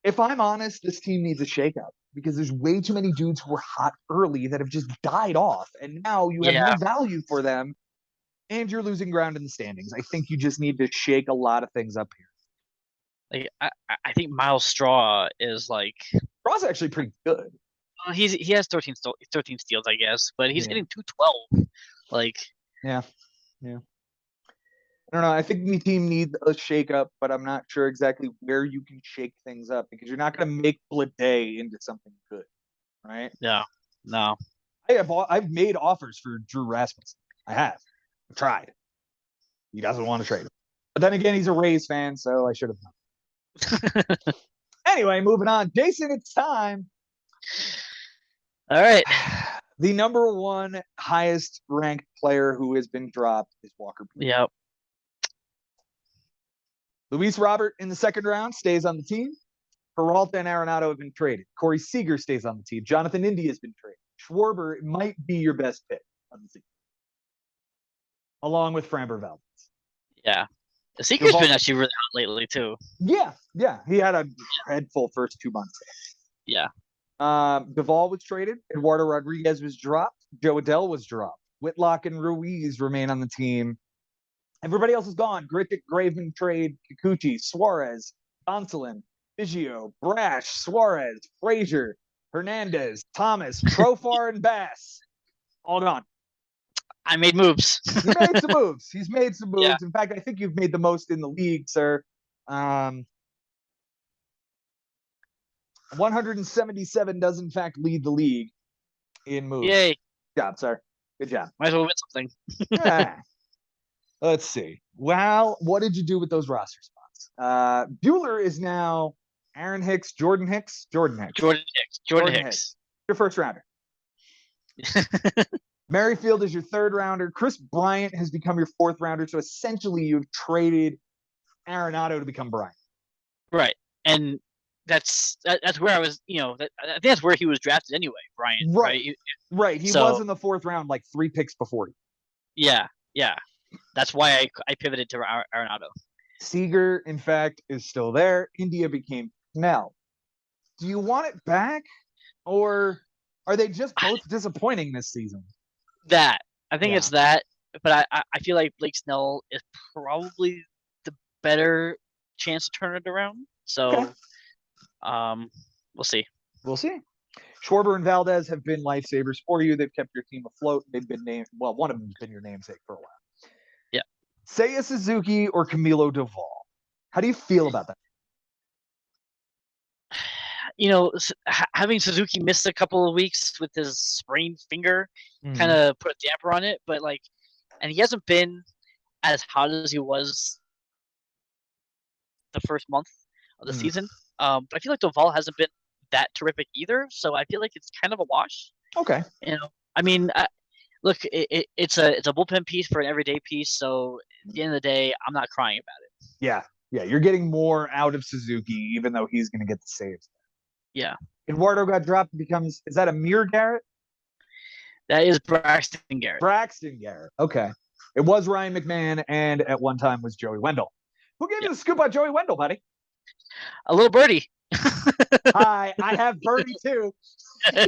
If I'm honest, this team needs a shakeup because there's way too many dudes who were hot early that have just died off, and now you have no value for them, and you're losing ground in the standings. I think you just need to shake a lot of things up here. Like I think Miles Straw is like Straw's actually pretty good. He has 13 steals, I guess, but he's hitting 212. Like yeah. I don't know. I think the team needs a shakeup, but I'm not sure exactly where you can shake things up because you're not going to make Bleday into something good, right? Yeah, no. I've made offers for Drew Rasmussen. I've tried. He doesn't want to trade him, but then again, he's a Rays fan, so I should have known. Anyway, moving on. Jason, it's time. All right. The number one highest ranked player who has been dropped is Walker Buehler. Yep. Luis Robert in the second round stays on the team. Peralta and Arenado have been traded. Corey Seager stays on the team. Jonathan India has been traded. Schwarber might be your best pick on the team, along with Framber Valdez. Yeah. The Seager's been actually really hot lately, too. Yeah. He had a dreadful first 2 months. Yeah. Duvall was traded. Eduardo Rodriguez was dropped. Joe Adell was dropped. Whitlock and Ruiz remain on the team. Everybody else is gone. Grichuk, Graveman trade, Kikuchi, Suarez, Gonsolin, Biggio, Brash, Suarez, Frazier, Hernandez, Thomas, Profar, and Bass. All gone. I made moves. He made some moves. He's made some moves. Yeah. In fact, I think you've made the most in the league, sir. 177 does in fact lead the league in moves. Yay. Good job, sir. Good job. Might as well win something. Yeah. Let's see. Well, what did you do with those roster spots? Bueller is now Aaron Hicks, Jordan Hicks. Jordan Hicks. Your first rounder. Merrifield is your third rounder. Chris Bryant has become your fourth rounder. So essentially, you've traded Arenado to become Bryant. Right. And that's where I was, I think that's where he was drafted anyway, Bryant. Right. He was in the fourth round, like 3 picks before you. Yeah. That's why I pivoted to Arenado. Seager, in fact, is still there. India became Snell. Do you want it back, or are they just both disappointing this season? That. I think it's that, but I feel like Blake Snell is probably the better chance to turn it around. So, we'll see. We'll see. Schwarber and Valdez have been lifesavers for you. They've kept your team afloat. They've been named. Well, one of them's been your namesake for a while. Yeah. Seiya Suzuki or Camilo Doval. How do you feel about that? Having Suzuki miss a couple of weeks with his sprained finger kind of put a damper on it, but and he hasn't been as hot as he was the first month of the season. But I feel like Doval hasn't been that terrific either, so I feel like it's kind of a wash. Okay. I mean, look, it's a bullpen piece for an everyday piece, so at the end of the day, I'm not crying about it. Yeah, you're getting more out of Suzuki, even though he's going to get the saves. Yeah. Eduardo got dropped. Is that Amir Garrett? That is Braxton Garrett. Okay. It was Ryan McMahon, and at one time was Joey Wendell. Who gave you the scoop on Joey Wendell, buddy? A little birdie. Hi, I have birdie too. Joe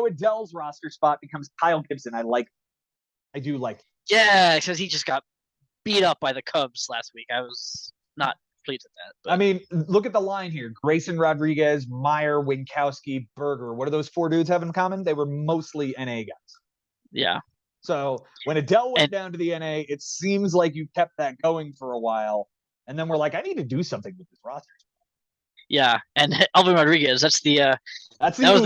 Adell's roster spot becomes Kyle Gibson. I do like. Yeah, because he just got beat up by the Cubs last week. I was not pleased with that. But. I mean, look at the line here: Grayson Rodriguez, Meyer, Winkowski, Berger. What do those 4 dudes have in common? They were mostly NA guys. Yeah. So when Adell went down to the NA, it seems like you kept that going for a while, and then we're like, I need to do something with this roster. Yeah, and Elvin Rodriguez, that was the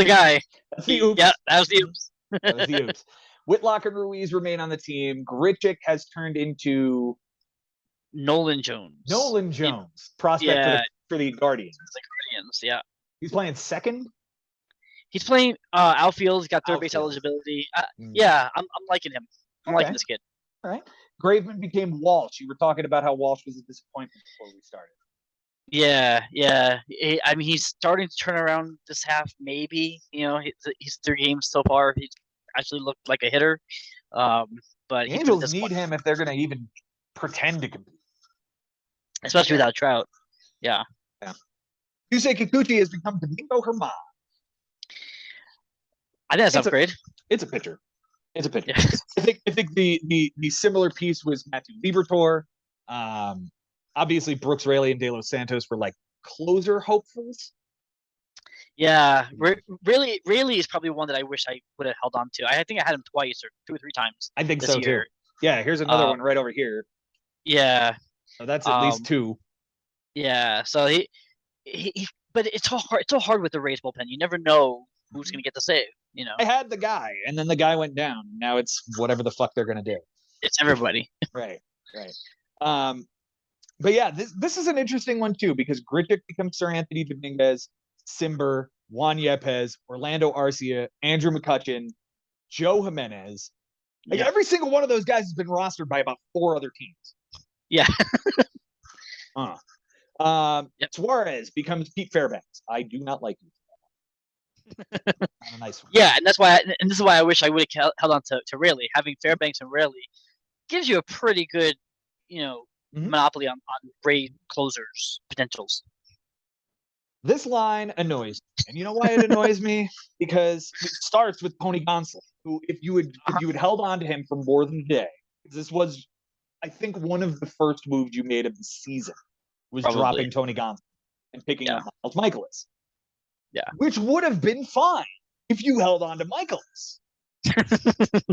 guy. That's the oops. Yeah, that was the oops. That was the oops. Whitlock and Ruiz remain on the team. Grichuk has turned into Nolan Jones, prospect for the Guardians. Yeah. He's playing second. He's playing outfield. He's got third base eligibility. Yeah, I'm liking him. I'm liking this kid. All right. Graveman became Walsh. You were talking about how Walsh was a disappointment before we started. Yeah. I mean, he's starting to turn around this half. Maybe he's 3 games so far. He's actually looked like a hitter. But the Angels need him if they're going to even pretend to compete, especially without Trout. Yeah. Yusei Kikuchi has become Domingo Herman. I think that's an upgrade. It's a pitcher. Yeah. I think the similar piece was Matthew Liberatore. Obviously, Brooks Raley and De Los Santos were like closer hopefuls. Yeah, Raley is probably one that I wish I would have held on to. I think I had him twice or 2 or 3 times. I think so too. Yeah, here's another one right over here. Yeah. So that's at least 2. Yeah. So he but it's so hard with the Rays bullpen. You never know who's going to get the save. I had the guy, and then the guy went down. Now it's whatever the fuck they're going to do. It's everybody. Right. But yeah, this is an interesting one too, because Grichuk becomes Sir Anthony Dominguez, Simber, Juan Yepes, Orlando Arcia, Andrew McCutchen, Joe Jimenez. Every single one of those guys has been rostered by about 4 other teams. Yeah. Suarez becomes Pete Fairbanks. I do not like you. Not a nice one. Yeah, and that's why. And this is why I wish I would have held on to Raley. Having Fairbanks and Raley gives you a pretty good, monopoly on Ray closers potentials. This line annoys me. And you know why it annoys me? Because it starts with Tony Gonsolin, who, if you had held on to him for more than a day, this was, I think, one of the first moves you made of the season was dropping Tony Gonsolin and picking up Miles Michaelis. Yeah. Which would have been fine if you held on to Michaelis.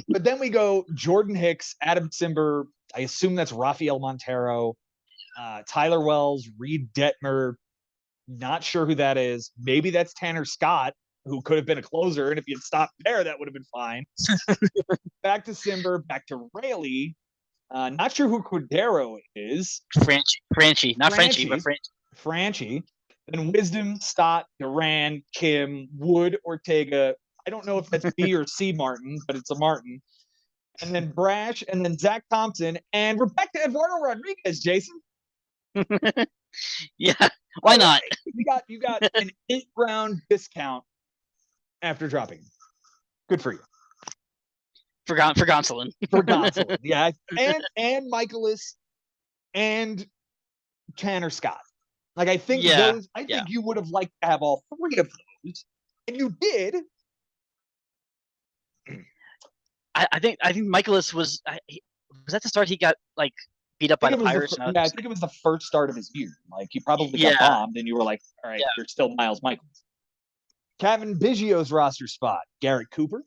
But then we go Jordan Hicks, Adam Simber. I assume that's Rafael Montero, Tyler Wells, Reed Detmer. Not sure who that is. Maybe that's Tanner Scott, who could have been a closer. And if you'd stopped there, that would have been fine. Back to Simber, back to Rayleigh. Not sure who Cordero is. Franchi. Not Frenchie, but Franchi. Then Wisdom, Stott, Duran, Kim, Wood, Ortega. I don't know if that's B or C Martin, but it's a Martin. And then Brash, and then Zach Thompson, and we're back to Eduardo Rodriguez, Jason. Yeah, why not? You got an 8-round discount after dropping. Good for you. For Gonsolin. For Gonsolin, yeah. And Michaelis and Tanner Scott. Like, I think you would have liked to have all 3 of those, and you did. I think Michaelis was at the start he got like beat up by the Pirates. I think it was the first start of his year. Like, he probably got bombed, and you were like, all right, you're still Miles Michaelis. Kevin Biggio's roster spot, Garrett Cooper.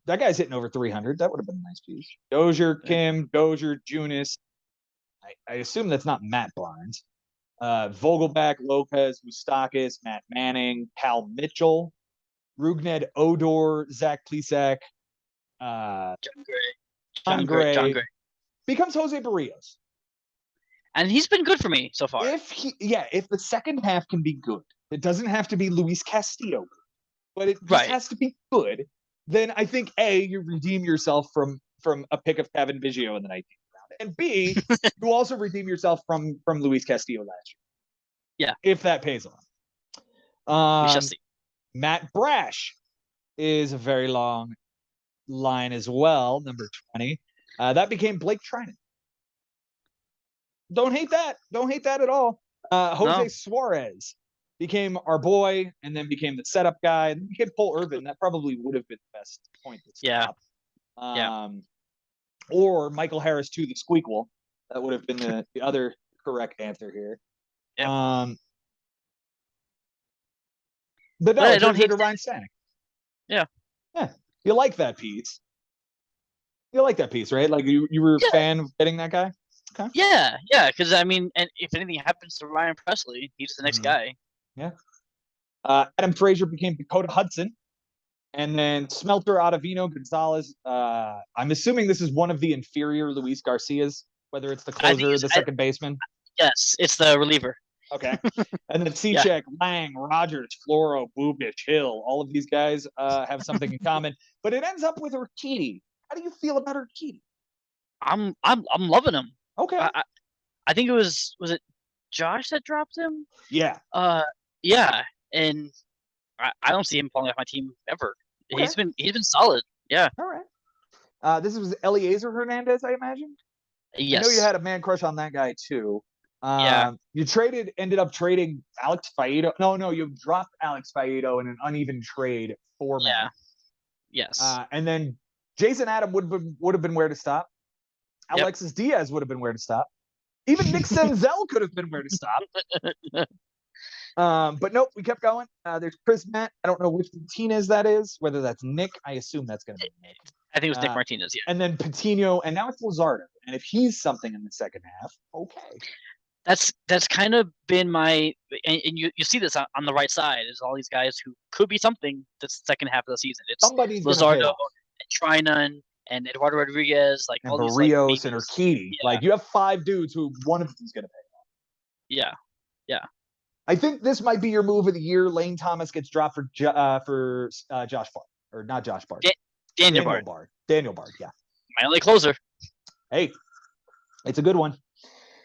That guy's hitting over 300. That would have been a nice piece. Dozier, Kim, Junis. I assume that's not Matt Barnes. Vogelback, Lopez, Moustakis, Matt Manning, Cal Mitchell, Rugned Odor, Zach Plesac, John Gray. Becomes Jose Barrios. And he's been good for me so far. If the second half can be good, it doesn't have to be Luis Castillo, but it just has to be good. Then I think A, you redeem yourself from a pick of Kevin Biggio in the 19th round, and B, you also redeem yourself from Luis Castillo last year. Yeah, if that pays off. We shall see. Matt Brash is a very long line as well, number 20. That became Blake Trinan. Don't hate that. Don't hate that at all. Jose Suarez became our boy, and then became the setup guy, and then became Paul Urban. That probably would have been the best point to stop. Or Michael Harris to the Squeakle. That would have been the other correct answer here. Yeah. But no, it turns into Ryan Stanek. Yeah. Yeah. You like that piece. You like that piece, right? Like you were a fan of getting that guy? Okay. Yeah, because I mean, and if anything happens to Ryan Presley, he's the next guy. Yeah. Adam Frazier became Dakota Hudson. And then Smelter, Ottavino, Gonzalez. I'm assuming this is one of the inferior Luis Garcias, whether it's the closer or the second baseman. Yes, it's the reliever. Okay. And then Cechek, Lang, Rogers, Floro, Bubic, Hill, all of these guys have something in common. But it ends up with Urquidy. How do you feel about Urquidy? I'm loving him. Okay. I think it was it Josh that dropped him? Yeah. Yeah. And I don't see him falling off my team ever. Okay. He's been solid. Yeah. All right. This was Eliezer Hernandez, I imagine. Yes. I know you had a man crush on that guy too. You ended up trading Alex Faedo. No, you dropped Alex Faedo in an uneven trade for Matt. Yes. And then Jason Adam would have been where to stop. Alexis Diaz would have been where to stop. Even Nick Senzel could have been where to stop. But nope, we kept going. There's Chris Matt. I don't know which Martinez that is. Whether that's Nick, I assume that's going to be Nick. I think it was Nick Martinez, yeah. And then Patino, and now it's Luzardo. And if he's something in the second half, okay. That's kind of been my, and you see this on the right side is all these guys who could be something this second half of the season. It's somebody's Luzardo and Trinan and Eduardo Rodriguez, like and all Barrios these, and Urquidy. Yeah. Like you have 5 dudes who one of them's going to pay off. Yeah. I think this might be your move of the year. Lane Thomas gets dropped for Josh Bard, or not Josh Bard. Daniel Bard. Daniel Bard. Yeah. My only closer. Hey, it's a good one.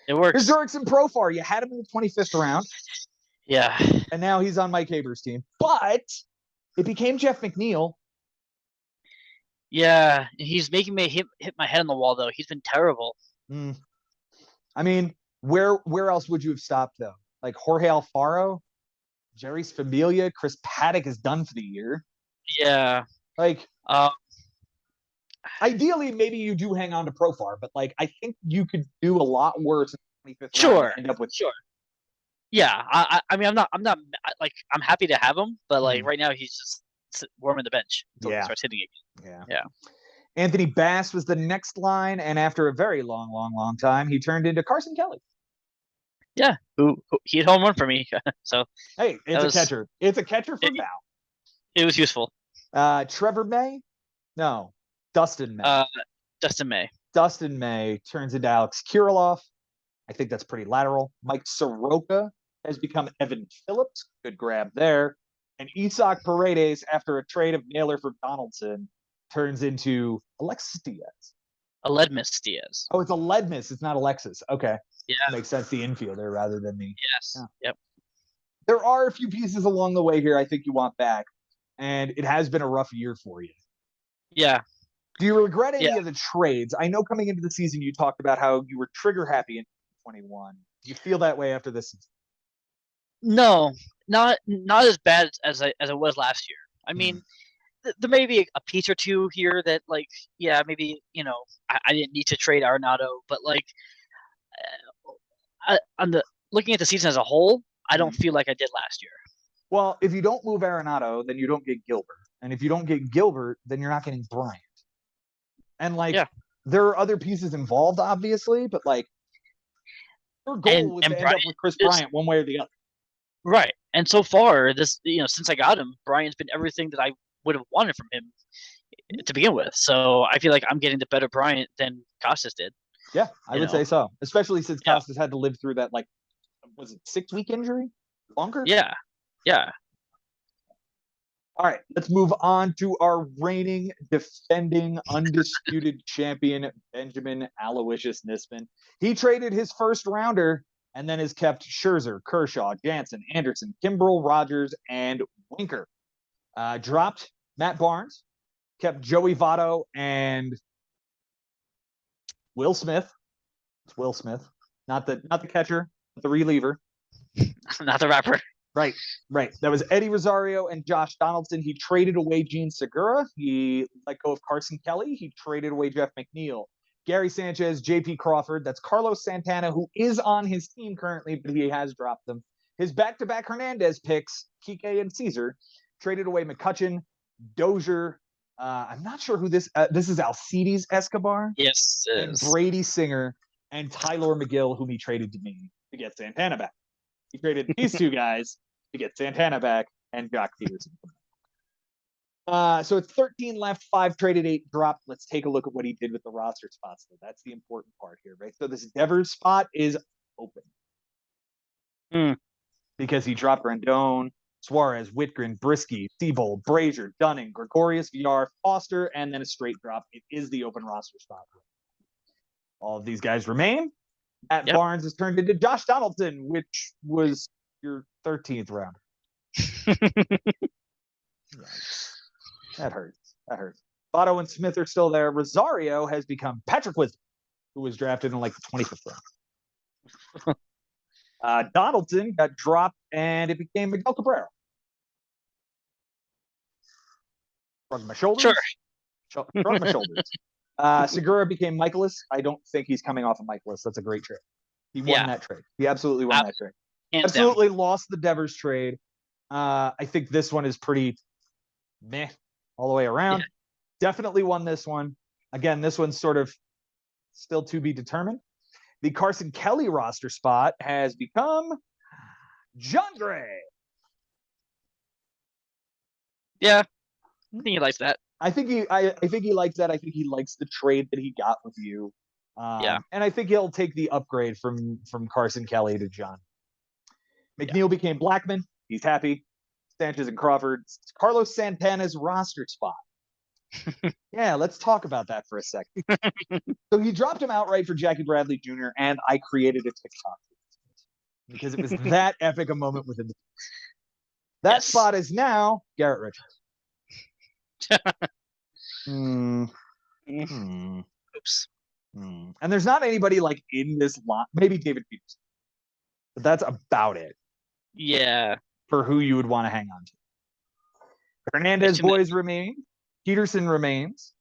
It works. Here's Jurickson Profar. You had him in the 25th round. Yeah. And now he's on Mike Haber's team. But it became Jeff McNeil. Yeah. He's making me hit my head on the wall, though. He's been terrible. I mean, where else would you have stopped, though? Like Jorge Alfaro, Jerry's Familia, Chris Paddock is done for the year. Yeah. Like, ideally, maybe you do hang on to Profar, but like I think you could do a lot worse in the 25th round and end up with. Sure. Yeah, I mean, I'm not like I'm happy to have him, but like right now he's warming the bench until Yeah. he starts hitting again. Yeah. Anthony Bass was the next line, and after a very long time, he turned into Carson Kelly. Yeah, who he hit home run for me. So hey, it's a catcher. It's a catcher for now. It was useful. Trevor May? No, Dustin May. Dustin May. Dustin May turns into Alex Kirilloff. I think that's pretty lateral. Mike Soroka has become Evan Phillips. Good grab there. And Isaac Paredes, after a trade of Naylor for Donaldson, turns into Alexis Diaz. Aledmus Diaz. Oh, it's Aledmus. It's not Alexis. Okay. Yeah. That makes sense. The infielder rather than the. Yes. Yeah. Yep. There are a few pieces along the way here I think you want back. And it has been a rough year for you. Yeah. Do you regret any of the trades? I know coming into the season you talked about how you were trigger happy in 21. Do you feel that way after this season? No, not as bad as it was last year. I mean, there may be a piece or two here that, like, maybe, I didn't need to trade Arenado, but like, looking at the season as a whole, I don't feel like I did last year. Well, if you don't move Arenado, then you don't get Gilbert, and if you don't get Gilbert, then you're not getting Bryant. And there are other pieces involved, obviously, but like, your goal was to end up with Chris Bryant one way or the other. Right. And so far, this, since I got him, Bryant's been everything that I would have wanted from him to begin with. So I feel like I'm getting the better Bryant than Costas did. Yeah, I would say so. Especially since Costas had to live through that, like, was it 6-week injury? Longer? Yeah. Yeah. All right, let's move on to our reigning, defending, undisputed champion, Benjamin Aloysius Nisman. He traded his first rounder and then has kept Scherzer, Kershaw, Jansen, Anderson, Kimbrel, Rogers, and Winker. Dropped Matt Barnes, kept Joey Votto and Will Smith. It's Will Smith, not the catcher, but the reliever. Not the rapper. Right. That was Eddie Rosario and Josh Donaldson. He traded away Gene Segura. He let go of Carson Kelly. He traded away Jeff McNeil. Gary Sanchez, J.P. Crawford. That's Carlos Santana, who is on his team currently, but he has dropped them. His back-to-back Hernandez picks, Kike and Caesar, traded away McCutchen, Dozier. I'm not sure who this is Alcides Escobar. Yes, it is. And Brady Singer and Tyler McGill, whom he traded to me to get Santana back. He traded these two guys to get Santana back and Jock Peterson. So it's 13 left, 5 traded, 8 dropped. Let's take a look at what he did with the roster spots. So that's the important part here, right? So this Devers spot is open. Because he dropped Rendon, Suarez, Whitgren, Brisky, Seabold, Brazier, Dunning, Gregorius, Villar, Foster, and then a straight drop. It is the open roster spot. All of these guys remain. Matt Barnes has turned into Josh Donaldson, which was your 13th round. That hurts. Votto and Smith are still there. Rosario has become Patrick Wisdom, who was drafted in like the 25th round. Donaldson got dropped, and it became Miguel Cabrera. Shrug my shoulders. Sure. Shrug my shoulders. Segura became Michaelis. I don't think he's coming off of Michaelis. That's a great trade. He won that trade. He absolutely won that trade. Absolutely lost the Devers trade. I think this one is pretty meh all the way around. Yeah. Definitely won this one. Again, this one's sort of still to be determined. The Carson Kelly roster spot has become John Gray. Yeah, I think he likes that. I think he likes that. I think he likes the trade that he got with you. And I think he'll take the upgrade from Carson Kelly to John. McNeil became Blackman. He's happy. Sanchez and Crawford. Carlos Santana's roster spot. Yeah, let's talk about that for a second. So he dropped him outright for Jackie Bradley Jr., and I created a TikTok because it was that epic a moment within the that spot is now Garrett Richards. Oops. And there's not anybody like in this lot. Maybe David Peterson, but that's about it. Yeah. For who you would want to hang on to. Hernandez boys remain. Peterson remains.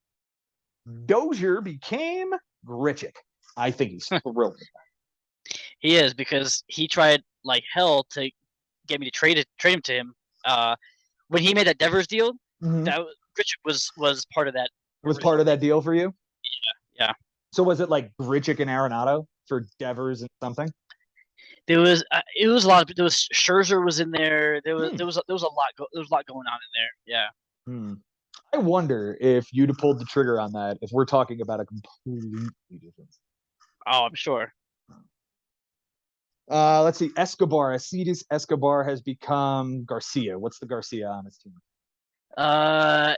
Dozier became Grichuk. I think he's thrilled with that. He is, because he tried like hell to get me to trade him to him. When he made that Devers deal, that Grichuk was part of that. Was part of that deal for you? Yeah. So was it like Grichuk and Arenado for Devers and something? There was it was a lot. There was Scherzer was in there. There was a lot. There was a lot going on in there. Yeah. I wonder if you'd have pulled the trigger on that. If we're talking about a completely different. Oh, I'm sure. Let's see. Acides Escobar has become Garcia. What's the Garcia on his team?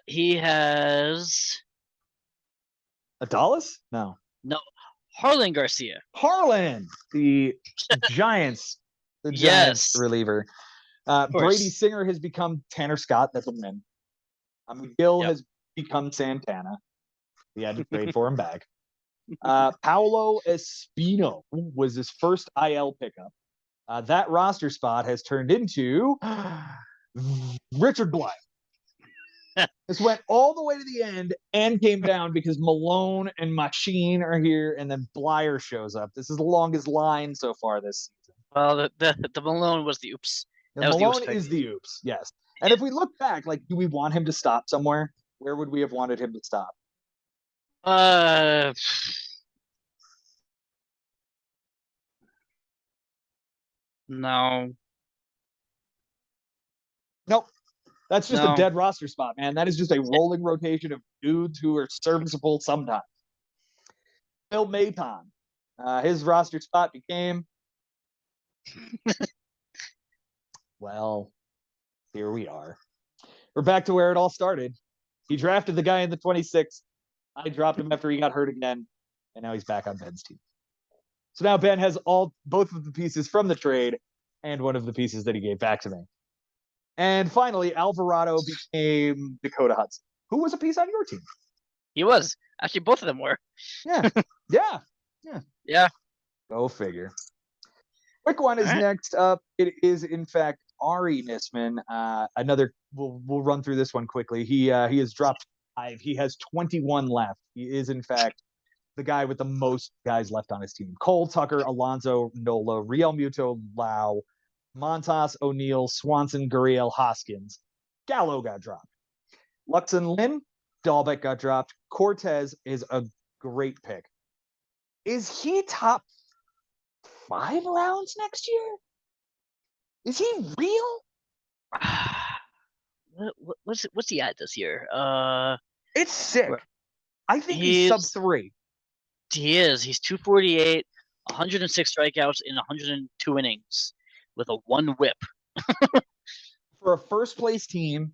He has Adalis? No. Harlan Garcia. Harlan, the Giants, Yes. reliever. Brady Singer has become Tanner Scott. That's a win. McGill has become Santana. We had to trade for him back. Paulo Espino was his first IL pickup. That roster spot has turned into Richard Blythe. This went all the way to the end and came down because Malone and Machine are here, and then Blyer shows up. This is the longest line so far this season. Well, the Malone was the oops. Malone is the oops, yes. And if we look back, like, do we want him to stop somewhere? Where would we have wanted him to stop? No. Nope. That's just a dead roster spot, man. That is just a rolling rotation of dudes who are serviceable sometimes. Phil Maton, his roster spot became. Well, here we are. We're back to where it all started. He drafted the guy in the 26th. I dropped him after he got hurt again, and now he's back on Ben's team. So now Ben has both of the pieces from the trade and one of the pieces that he gave back to me. And finally, Alvarado became Dakota Hudson, who was a piece on your team. He was. Actually, both of them were. Yeah. Go figure. Quick one is next up. It is, in fact, Ari Nisman. We'll run through this one quickly. He has dropped 5. He has 21 left. He is, in fact, the guy with the most guys left on his team. Cole, Tucker, Alonso, Nola, Real Muto, Lau, Montas, O'Neill, Swanson, Gurriel, Hoskins. Gallo got dropped. Lux and Lynn, Dahlbeck got dropped. Cortez is a great pick. Is he top 5 rounds next year? Is he real? What's he at this year? It's sick. I think he's sub 3. He is. He's 248, 106 strikeouts in 102 innings with a 1 whip. For a first place team.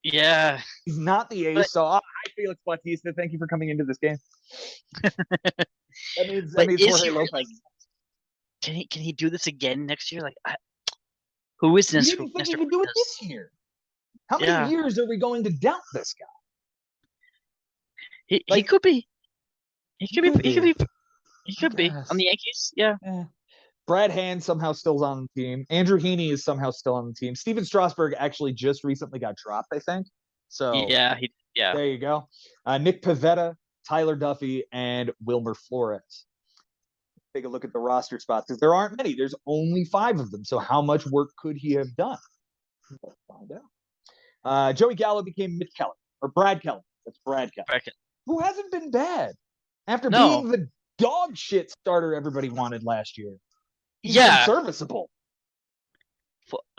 Yeah. He's not the ace. So hi, Felix Bautista. Thank you for coming into this game. that means Jorge Lopez. Really, can he do this again next year? Like, who is this? You didn't think he could do it this year? How many years are we going to doubt this guy? He could be. He could be on the Yankees. Yeah. Brad Hand somehow still on the team. Andrew Heaney is somehow still on the team. Steven Strasburg actually just recently got dropped, I think. So yeah. There you go. Nick Pivetta, Tyler Duffy, and Wilmer Flores. Take a look at the roster spots because there aren't many. There's only 5 of them. So how much work could he have done? Let's find out. Joey Gallo became Mitch Kelly or Brad Kelly. That's Brad Kelly, who hasn't been bad after being the dog shit starter everybody wanted last year. He's been serviceable.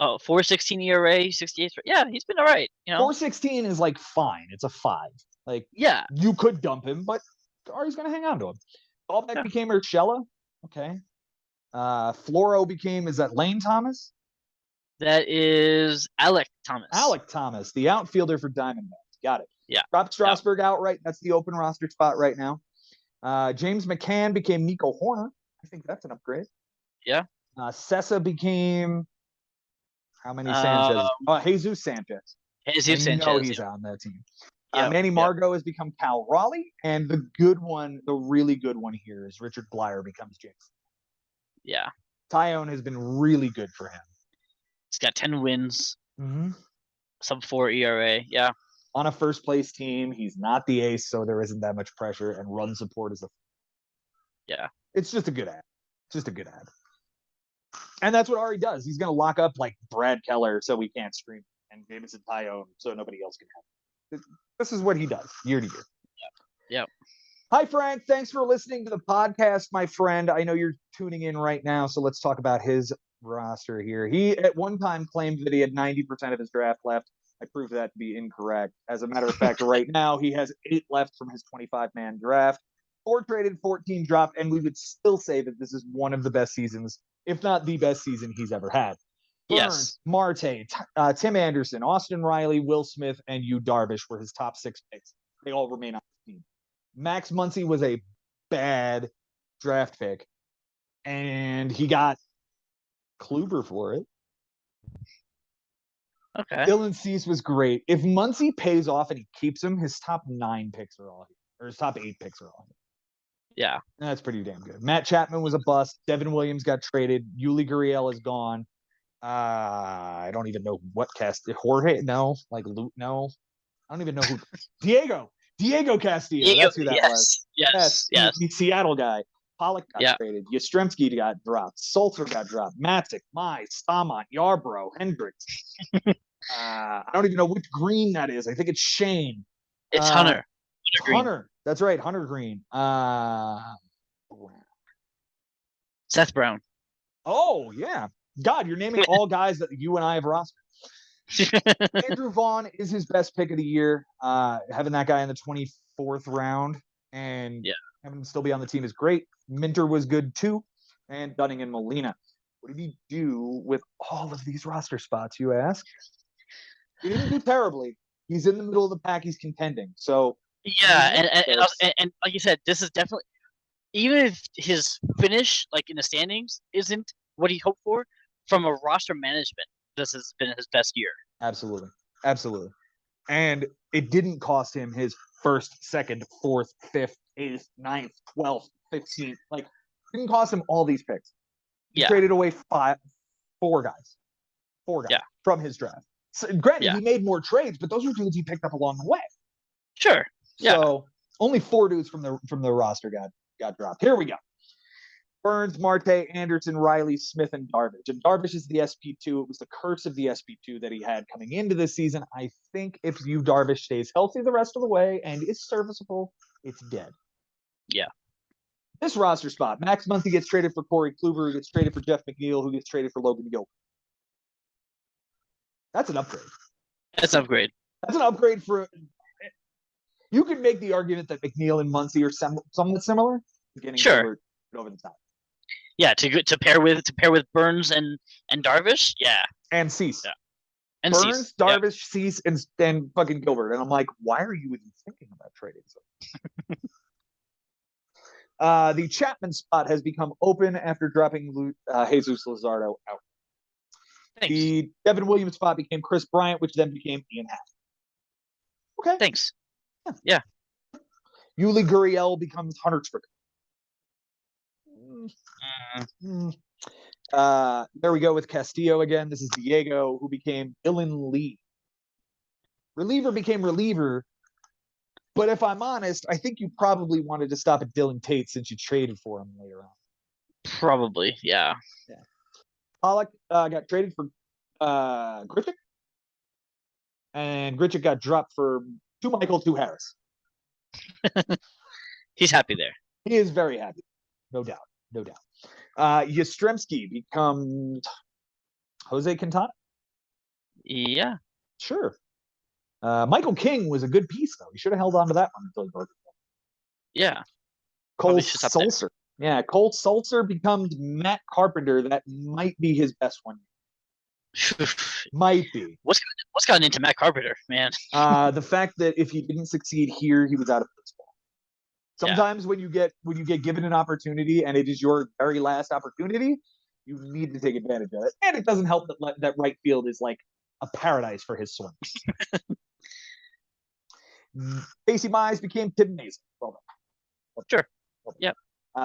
4.16 ERA, 68. Yeah, he's been all right. 4.16 is like fine. It's a 5. Like, you could dump him, but Ari's going to hang on to him. Dahlbeck became Urshela. Okay. Floro became, is that Lane Thomas? That is Alec Thomas. Alec Thomas, the outfielder for Diamondbacks. Got it. Yeah. Dropped Strasburg outright. That's the open roster spot right now. James McCann became Nico Horner. I think that's an upgrade. Yeah. Sessa became how many Sanchez? Jesus Sanchez. Jesus Sanchez. No, he's on that team. Manny Margot has become Cal Raleigh, and the really good one here is Richard Blyer becomes James. Yeah. Tyone has been really good for him. He's got 10 wins. Sub 4 ERA. Yeah. On a first place team, he's not the ace, so there isn't that much pressure, and run support is it's just a good ad. And that's what Ari does. He's going to lock up like Brad Keller so we can't stream, and Jameson Tyone so nobody else can have it. This is what he does year to year. Yep. Hi, Frank. Thanks for listening to the podcast, my friend. I know you're tuning in right now, so let's talk about his roster here. He at one time claimed that he had 90% of his draft left. I proved that to be incorrect. As a matter of fact, right now he has 8 left from his 25-man draft. 4 traded, 14 dropped, and we would still say that this is one of the best seasons, if not the best season he's ever had. Burns, Yes. Marte, Tim Anderson, Austin Riley, Will Smith, and Yu Darvish were his top 6 picks. They all remain on the team. Max Muncy was a bad draft pick, and he got Kluber for it. Okay. Dylan Cease was great. If Muncy pays off and he keeps him, his top 9 picks are all here, or his top 8 picks are all here. Yeah. That's pretty damn good. Matt Chapman was a bust. Devin Williams got traded. Yuli Gurriel is gone. I don't even know what cast. Jorge? No. Like Luke? No. I don't even know who. Diego Castillo. That's who that was. Yes. The Seattle guy. Pollock got traded. Yastrzemski got dropped. Sulzer got dropped. Matzek, Mize, Stamont, Yarbrough, Hendricks. I don't even know which Green that is. I think it's Shane. It's Hunter. Hunter. That's right. Hunter Green. Seth Brown. Oh, yeah. God, you're naming all guys that you and I have rostered. Andrew Vaughn is his best pick of the year. Having that guy in the 24th round and having him still be on the team is great. Minter was good too, and Dunning and Molina. What did he do with all of these roster spots, you ask? He didn't do terribly. He's in the middle of the pack. He's contending. So and like you said, this is definitely, even if his finish, like in the standings, isn't what he hoped for, from a roster management, this has been his best year. Absolutely. And it didn't cost him his first, second, fourth, fifth, eighth, ninth, 12th, 15th. Like, it didn't cost him all these picks. He traded away four guys from his draft. So, granted, he made more trades, but those were dudes he picked up along the way. Sure. Yeah. So only 4 dudes from the roster got dropped. Here we go. Burns, Marte, Anderson, Riley, Smith, and Darvish. And Darvish is the SP2. It was the curse of the SP2 that he had coming into this season. I think if Yu Darvish stays healthy the rest of the way and is serviceable, it's dead. Yeah. This roster spot, Max Muncy gets traded for Corey Kluber, who gets traded for Jeff McNeil, who gets traded for Logan Gilbert. That's an upgrade. That's an upgrade for. You can make the argument that McNeil and Muncy are somewhat similar. Getting Gilbert over the top. Yeah, to pair with Burns and Darvish, and Cease. Yeah. And Burns, Cease. Darvish, Cease, and fucking Gilbert. And I'm like, why are you even thinking about trading so? The Chapman spot has become open after dropping Jesus Luzardo out. Thanks. The Devin Williams spot became Chris Bryant, which then became Ian Happ. Okay. Thanks. Yeah. Yuli Gurriel becomes Hunter Stricker. There we go with Castillo again. This is Diego, who became Dylan Lee. Reliever became reliever. But if I'm honest, I think you probably wanted to stop at Dylan Tate since you traded for him later on. Probably, yeah. Pollock got traded for Grichuk. And Grichuk got dropped for to Michael, to Harris. He's happy there. He is very happy. No doubt. Yastrzemski becomes Jose Quintana. Yeah. Sure. Michael King was a good piece, though. He should have held on to that one until he broke it. Yeah. Cole Sulzer. Yeah, Cole Sulzer becomes Matt Carpenter. That might be his best one. Might be. What's gotten into Matt Carpenter, man? The fact that if he didn't succeed here, he was out of baseball. Sometimes when you get given an opportunity and it is your very last opportunity, you need to take advantage of it. And it doesn't help that right field is like a paradise for his swing. Casey Mize became Tim Mason. Well done. Sure. Yep.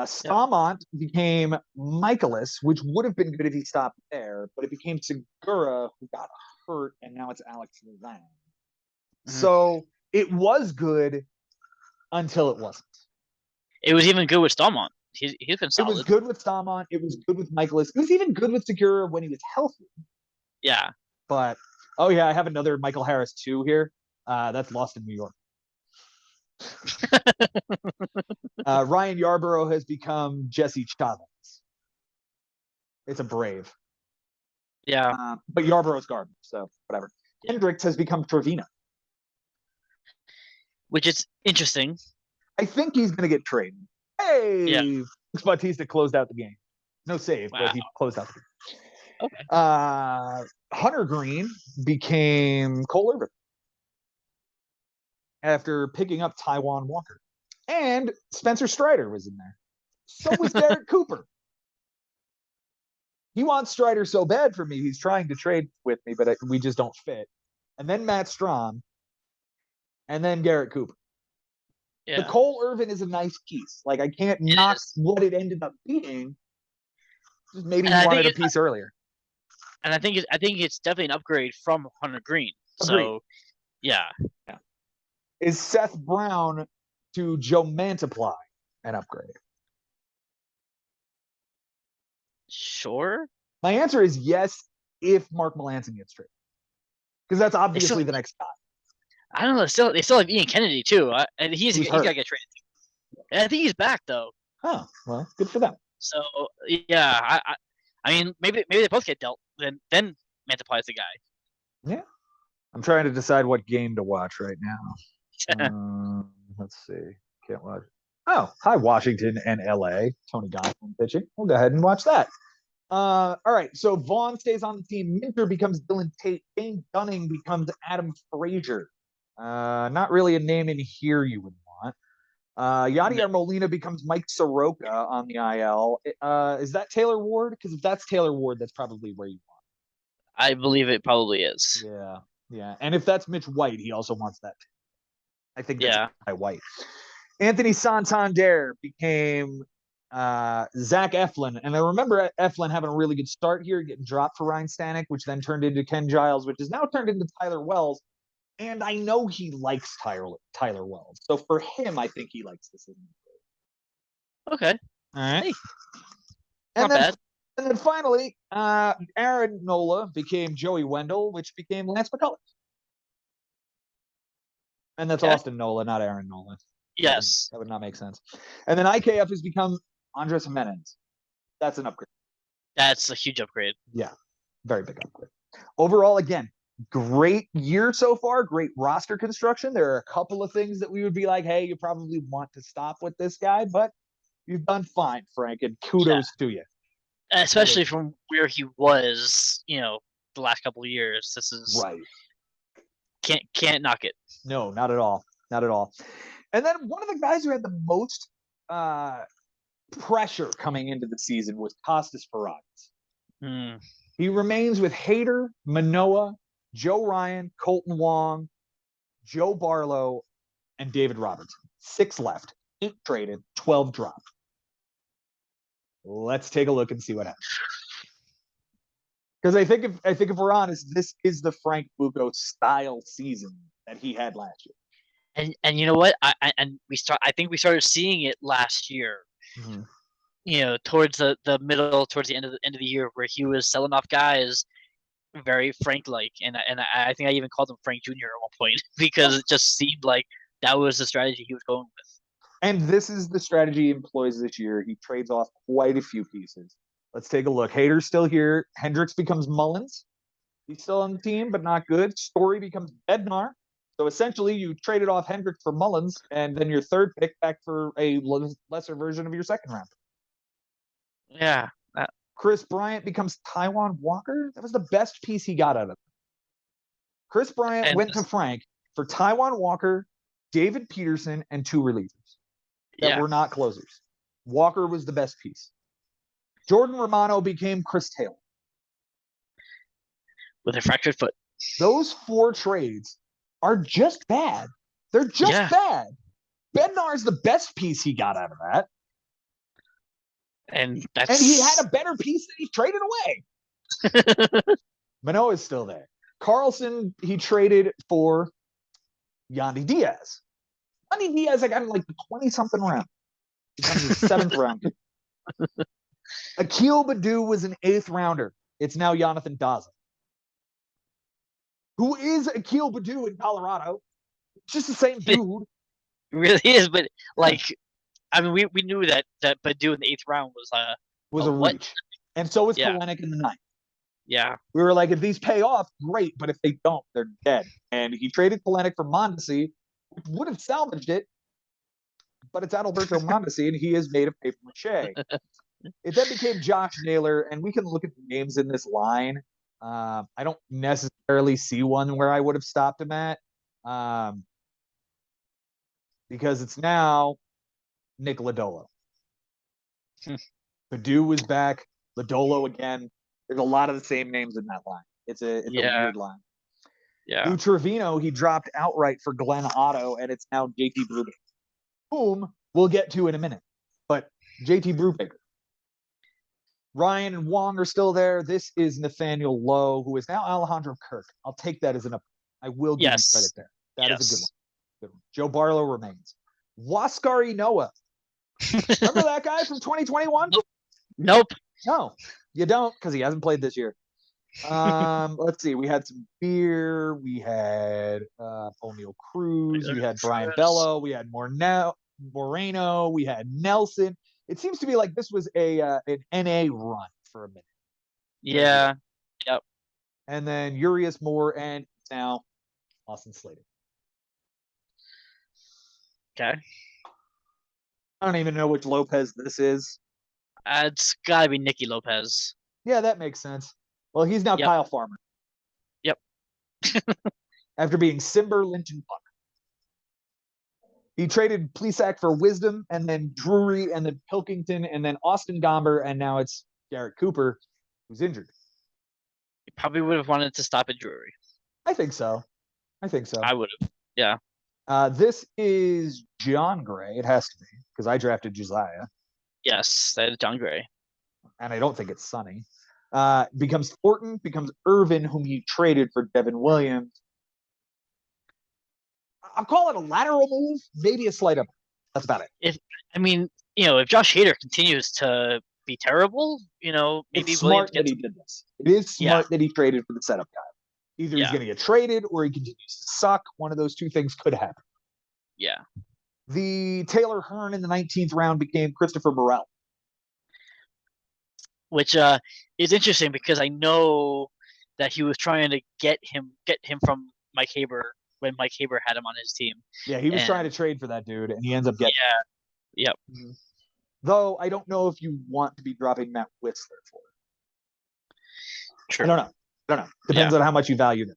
Stamont became Michaelis, which would have been good if he stopped there, but it became Segura, who got hurt, and now it's Alex Levine. Mm-hmm. So it was good until it wasn't. It was even good with Stamont. He's been solid. It was good with Stamont. It was good with Michaelis. It was even good with Segura when he was healthy. Yeah. But, I have another Michael Harris 2 here. That's lost in New York. Ryan Yarborough has become Jesse Chavez. It's a Brave. Yeah. But Yarborough's garbage, so whatever. Hendricks has become Trevino. Which is interesting. I think he's going to get traded. Hey! Yeah. Bautista closed out the game. No save, Wow. but he closed out the game. Okay. Hunter Green became Cole Irvin after picking up Taijuan Walker. And Spencer Strider was in there. So was Garrett Cooper. He wants Strider so bad for me. He's trying to trade with me, but we just don't fit. And then Matt Strom. And then Garrett Cooper. Yeah. The Cole Irvin is a nice piece. Like, I can't knock what it ended up being. Just maybe he wanted a piece earlier. And I think it's definitely an upgrade from Hunter Green. Agreed. So, yeah. Is Seth Brown to Joe Mantiply an upgrade? Sure. My answer is yes, if Mark Melancon gets traded, because that's obviously the next guy. I don't know. They still have Ian Kennedy too, and he's got to get traded. And I think he's back though. Oh well, good for them. So yeah, I mean maybe they both get dealt. Then Mantiply is the guy. Yeah, I'm trying to decide what game to watch right now. Let's see. Can't watch. Oh, hi Washington and LA. Tony Gonsolin pitching. We'll go ahead and watch that. All right. So Vaughn stays on the team. Minter becomes Dylan Tate. Dane Dunning becomes Adam Frazier. Not really a name in here you would want. Yadier Molina becomes Mike Soroka on the IL. Is that Taylor Ward? Because if that's Taylor Ward, that's probably where you want. I believe it probably is. Yeah. And if that's Mitch White, he also wants that too. I think that's White. Anthony Santander became Zach Eflin. And I remember Eflin having a really good start here, getting dropped for Ryan Stanek, which then turned into Ken Giles, which is now turned into Tyler Wells. And I know he likes Tyler Wells. So for him, I think he likes this. Okay. All right. Hey. Not bad. And then finally, Aaron Nola became Joey Wendell, which became Lance McCullers. And that's Austin Nola, not Aaron Nola. Yes. That would not make sense. And then IKF has become Andres Jimenez. That's an upgrade. That's a huge upgrade. Yeah. Very big upgrade. Overall, again, great year so far. Great roster construction. There are a couple of things that we would be like, hey, you probably want to stop with this guy, but you've done fine, Frank, and kudos to you. Especially from where he was, the last couple of years. This is right. Can't knock it. No, not at all. Not at all. And then one of the guys who had the most pressure coming into the season was Costas Paragas. He remains with Hader, Manoah, Joe Ryan, Colton Wong, Joe Barlow, and David Robertson. 6 left. 8 traded, 12 dropped. Let's take a look and see what happens. Because I think if we're honest, this is the Frank Bucco style season that he had last year. And you know what? I think we started seeing it last year. Mm-hmm. Towards the middle, towards the end of the year, where he was selling off guys very Frank-like, and I think I even called him Frank Jr. at one point because it just seemed like that was the strategy he was going with. And this is the strategy he employs this year. He trades off quite a few pieces. Let's take a look. Hader's still here. Hendricks becomes Mullins. He's still on the team, but not good. Story becomes Bednar. So essentially, you traded off Hendricks for Mullins, and then your third pick back for a lesser version of your second round. Yeah. Chris Bryant becomes Taijuan Walker. That was the best piece he got out of it. Chris Bryant went to Frank for Taijuan Walker, David Peterson, and 2 relievers that were not closers. Walker was the best piece. Jordan Romano became Chris Taylor. With a fractured foot. Those 4 trades are just bad. They're just bad. Bednar is the best piece he got out of that. And he had a better piece that he traded away. Manoah is still there. Carlson, he traded for Yandy Diaz. Yandy Diaz, I got him like the 20-something round. He comes the 7th round. Akil Baddoo was an 8th rounder. It's now Jonathan Daza. Who is Akil Baddoo in Colorado? It's just the same dude. It really is, but like, I mean, we knew that Badu in the 8th round was a what? reach. And so was Yeah. Kalenic in the 9th. Yeah. We were like, if these pay off, great. But if they don't, they're dead. And he traded Kalenic for Mondesi, which would have salvaged it. But it's Adalberto Mondesi, and he is made of paper mache. It then became Josh Naylor, and we can look at the names in this line. I don't necessarily see one where I would have stopped him at, because it's now Nick Lodolo. Badu was back. Lodolo again. There's a lot of the same names in that line. It's a weird line. Yeah. Lou Trevino, he dropped outright for Glenn Otto, and it's now JT Brubaker, whom we'll get to in a minute. But JT Brubaker. Ryan and Wong are still there. This is Nathaniel Lowe, who is now Alejandro Kirk. I'll take that as an up. I will give you credit there. That is a good one. Good one. Joe Barlow remains. Waskari Noah. Remember that guy from 2021? Nope. No, you don't, because he hasn't played this year. Let's see. We had some beer. We had O'Neal Cruz. We had Brian Bello. We had Moreno. We had Nelson. It seems to be like this was an NA run for a minute. Yeah. Yep. And then Urias Moore, and now Austin Slater. Okay. I don't even know which Lopez this is. It's got to be Nicky Lopez. Yeah, that makes sense. Well, he's now Kyle Farmer. Yep. After being Simber, Lynch, and Buck. He traded Plesac for Wisdom, and then Drury, and then Pilkington, and then Austin Gomber, and now it's Garrett Cooper, who's injured. He probably would have wanted to stop at Drury. I think so. I would have. Yeah. This is John Gray. It has to be, because I drafted Josiah. Yes, that is John Gray. And I don't think it's Sonny. Becomes Thornton, becomes Irvin, whom you traded for Devin Williams. I'll call it a lateral move, maybe a slight up. That's about it. If Josh Hader continues to be terrible, maybe it's Williams smart that he did this. It is smart that he traded for the setup guy. Either he's going to get traded or he continues to suck. One of those two things could happen. Yeah. The Taylor Hearn in the 19th round became Christopher Morel. Which is interesting because I know that he was trying to get him from Mike Haber when Mike Haber had him on his team. Yeah, he was trying to trade for that dude, and he ends up getting Yep. Mm-hmm. Though I don't know if you want to be dropping Matt Whistler for it. True. I don't know. Depends on how much you value them.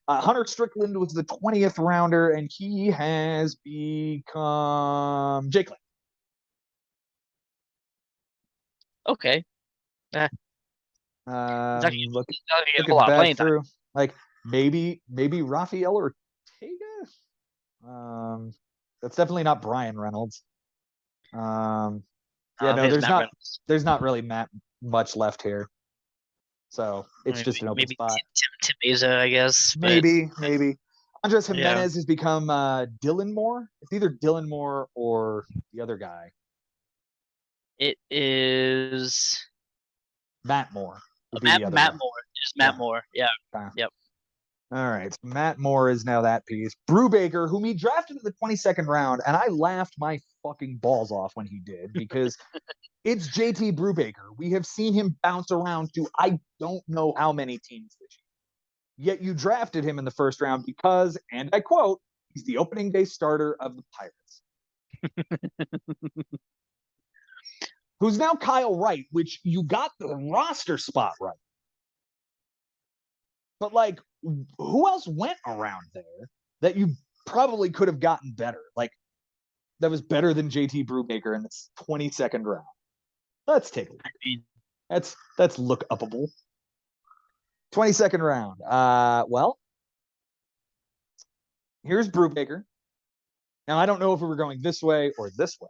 Hunter Strickland was the 20th rounder, and he has become Jake Clay. Okay. Looking back through, like maybe Rafael Ortega. That's definitely not Brian Reynolds. There's not really much left here. So it's just an open spot. Tim Beza, I guess. Maybe. Andres Jimenez has become Dylan Moore. It's either Dylan Moore or the other guy. It is Matt Moore. Matt Moore. Just Matt Moore. Yeah. Yep. All right. So Matt Moore is now that piece. Brubaker, whom he drafted in the 22nd round, and I laughed my fucking balls off when he did because it's JT Brubaker. We have seen him bounce around to I don't know how many teams this year. Yet you drafted him in the first round because, and I quote, he's the opening day starter of the Pirates. Who's now Kyle Wright, which you got the roster spot right. But like, who else went around there that you probably could have gotten better? Like, that was better than JT Brubaker in this 22nd round. Let's take a look. That's look upable. 22nd round. Well, here's Brubaker. Now, I don't know if we were going this way or this way,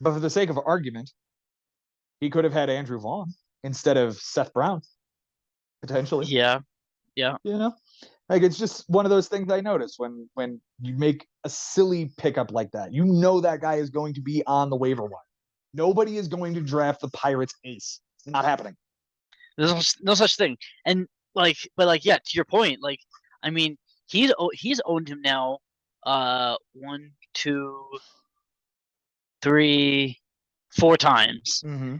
but for the sake of argument, he could have had Andrew Vaughn instead of Seth Brown, potentially. Yeah. Like, it's just one of those things I notice when you make a silly pickup like that. You know that guy is going to be on the waiver wire. Nobody is going to draft the Pirates ace. It's not happening. There's no such thing. And to your point, I mean, he's owned him now. 1, 2, 3, 4 times. Mm-hmm.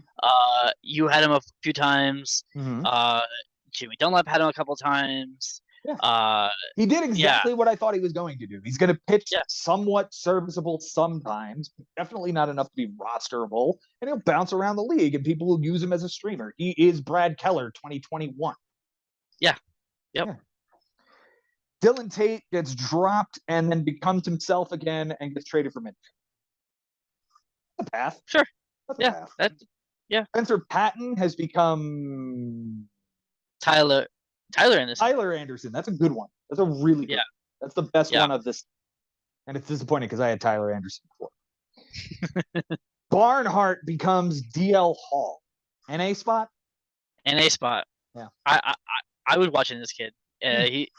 You had him a few times. Mm-hmm. Jimmy Dunlap had him a couple times. Yeah. He did exactly what I thought he was going to do. He's going to pitch somewhat serviceable sometimes, definitely not enough to be rosterable, and he'll bounce around the league, and people will use him as a streamer. He is Brad Keller 2021. Yeah. Yep. Yeah. Dylan Tate gets dropped and then becomes himself again and gets traded for Mint. That's a path. Sure. That's a path. Spencer Patton has become Tyler Anderson. Tyler Anderson. That's a good one. That's a really good one. That's the best one of this. And it's disappointing because I had Tyler Anderson before. Barnhart becomes DL Hall. NA spot? NA spot. Yeah. I was watching this kid. If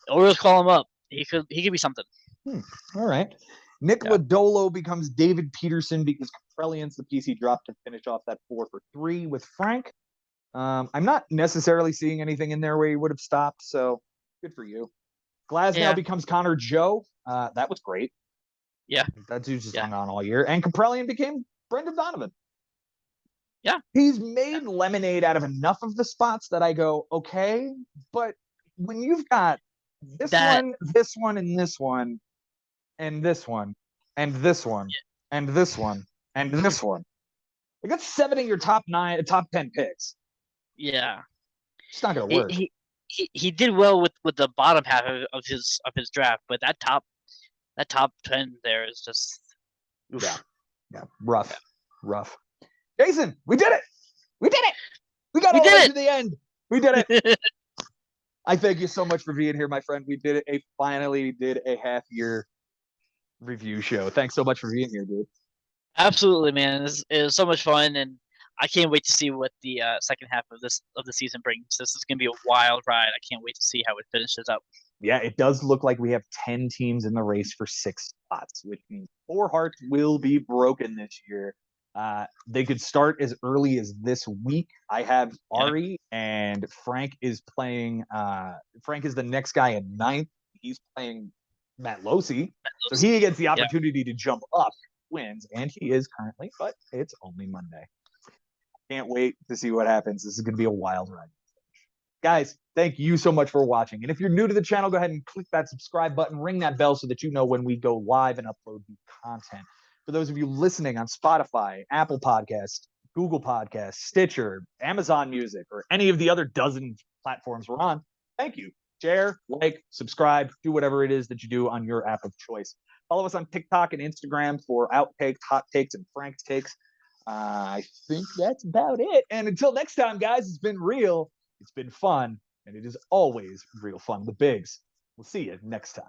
Orioles call him up, he could be something. All right. Nick Lodolo becomes David Peterson because Caprellian's the piece he dropped to finish off that 4 for 3 with Frank. I'm not necessarily seeing anything in there where he would have stopped, so good for you. Glasnow becomes Connor Joe. That was great. Yeah. That dude just hung on all year. And Caprellian became Brendan Donovan. Yeah. He's made lemonade out of enough of the spots that I go, okay, but when you've got this one, and this one, and this one, and this one, and this one, and this one, you got 7 of your top 10 picks. Yeah. It's not gonna work. He did well with the bottom half of his draft, but that top 10 there is just rough. Jason, we did it. We got all the way to the end. We did it. I thank you so much for being here, my friend. We did it. Finally did a half-year review show. Thanks so much for being here, dude. Absolutely, man. It was so much fun, and I can't wait to see what the second half of the season brings. This is going to be a wild ride. I can't wait to see how it finishes up. Yeah, it does look like we have 10 teams in the race for 6 spots, which means 4 hearts will be broken this year. They could start as early as this week. I have Ari, and Frank is playing. Frank is the next guy in 9th. He's playing Matt Losey. So he gets the opportunity to jump up, wins, and he is currently, but it's only Monday. Can't wait to see what happens. This is going to be a wild ride. Guys, thank you so much for watching. And if you're new to the channel, go ahead and click that subscribe button, ring that bell so that you know when we go live and upload new content. For those of you listening on Spotify, Apple Podcasts, Google Podcasts, Stitcher, Amazon Music, or any of the other dozen platforms we're on, thank you. Share, like, subscribe, do whatever it is that you do on your app of choice. Follow us on TikTok and Instagram for outtakes, hot takes, and Frank's takes. I think that's about it. And until next time, guys, it's been real, it's been fun, and it is always real fun. The Bigs. We'll see you next time.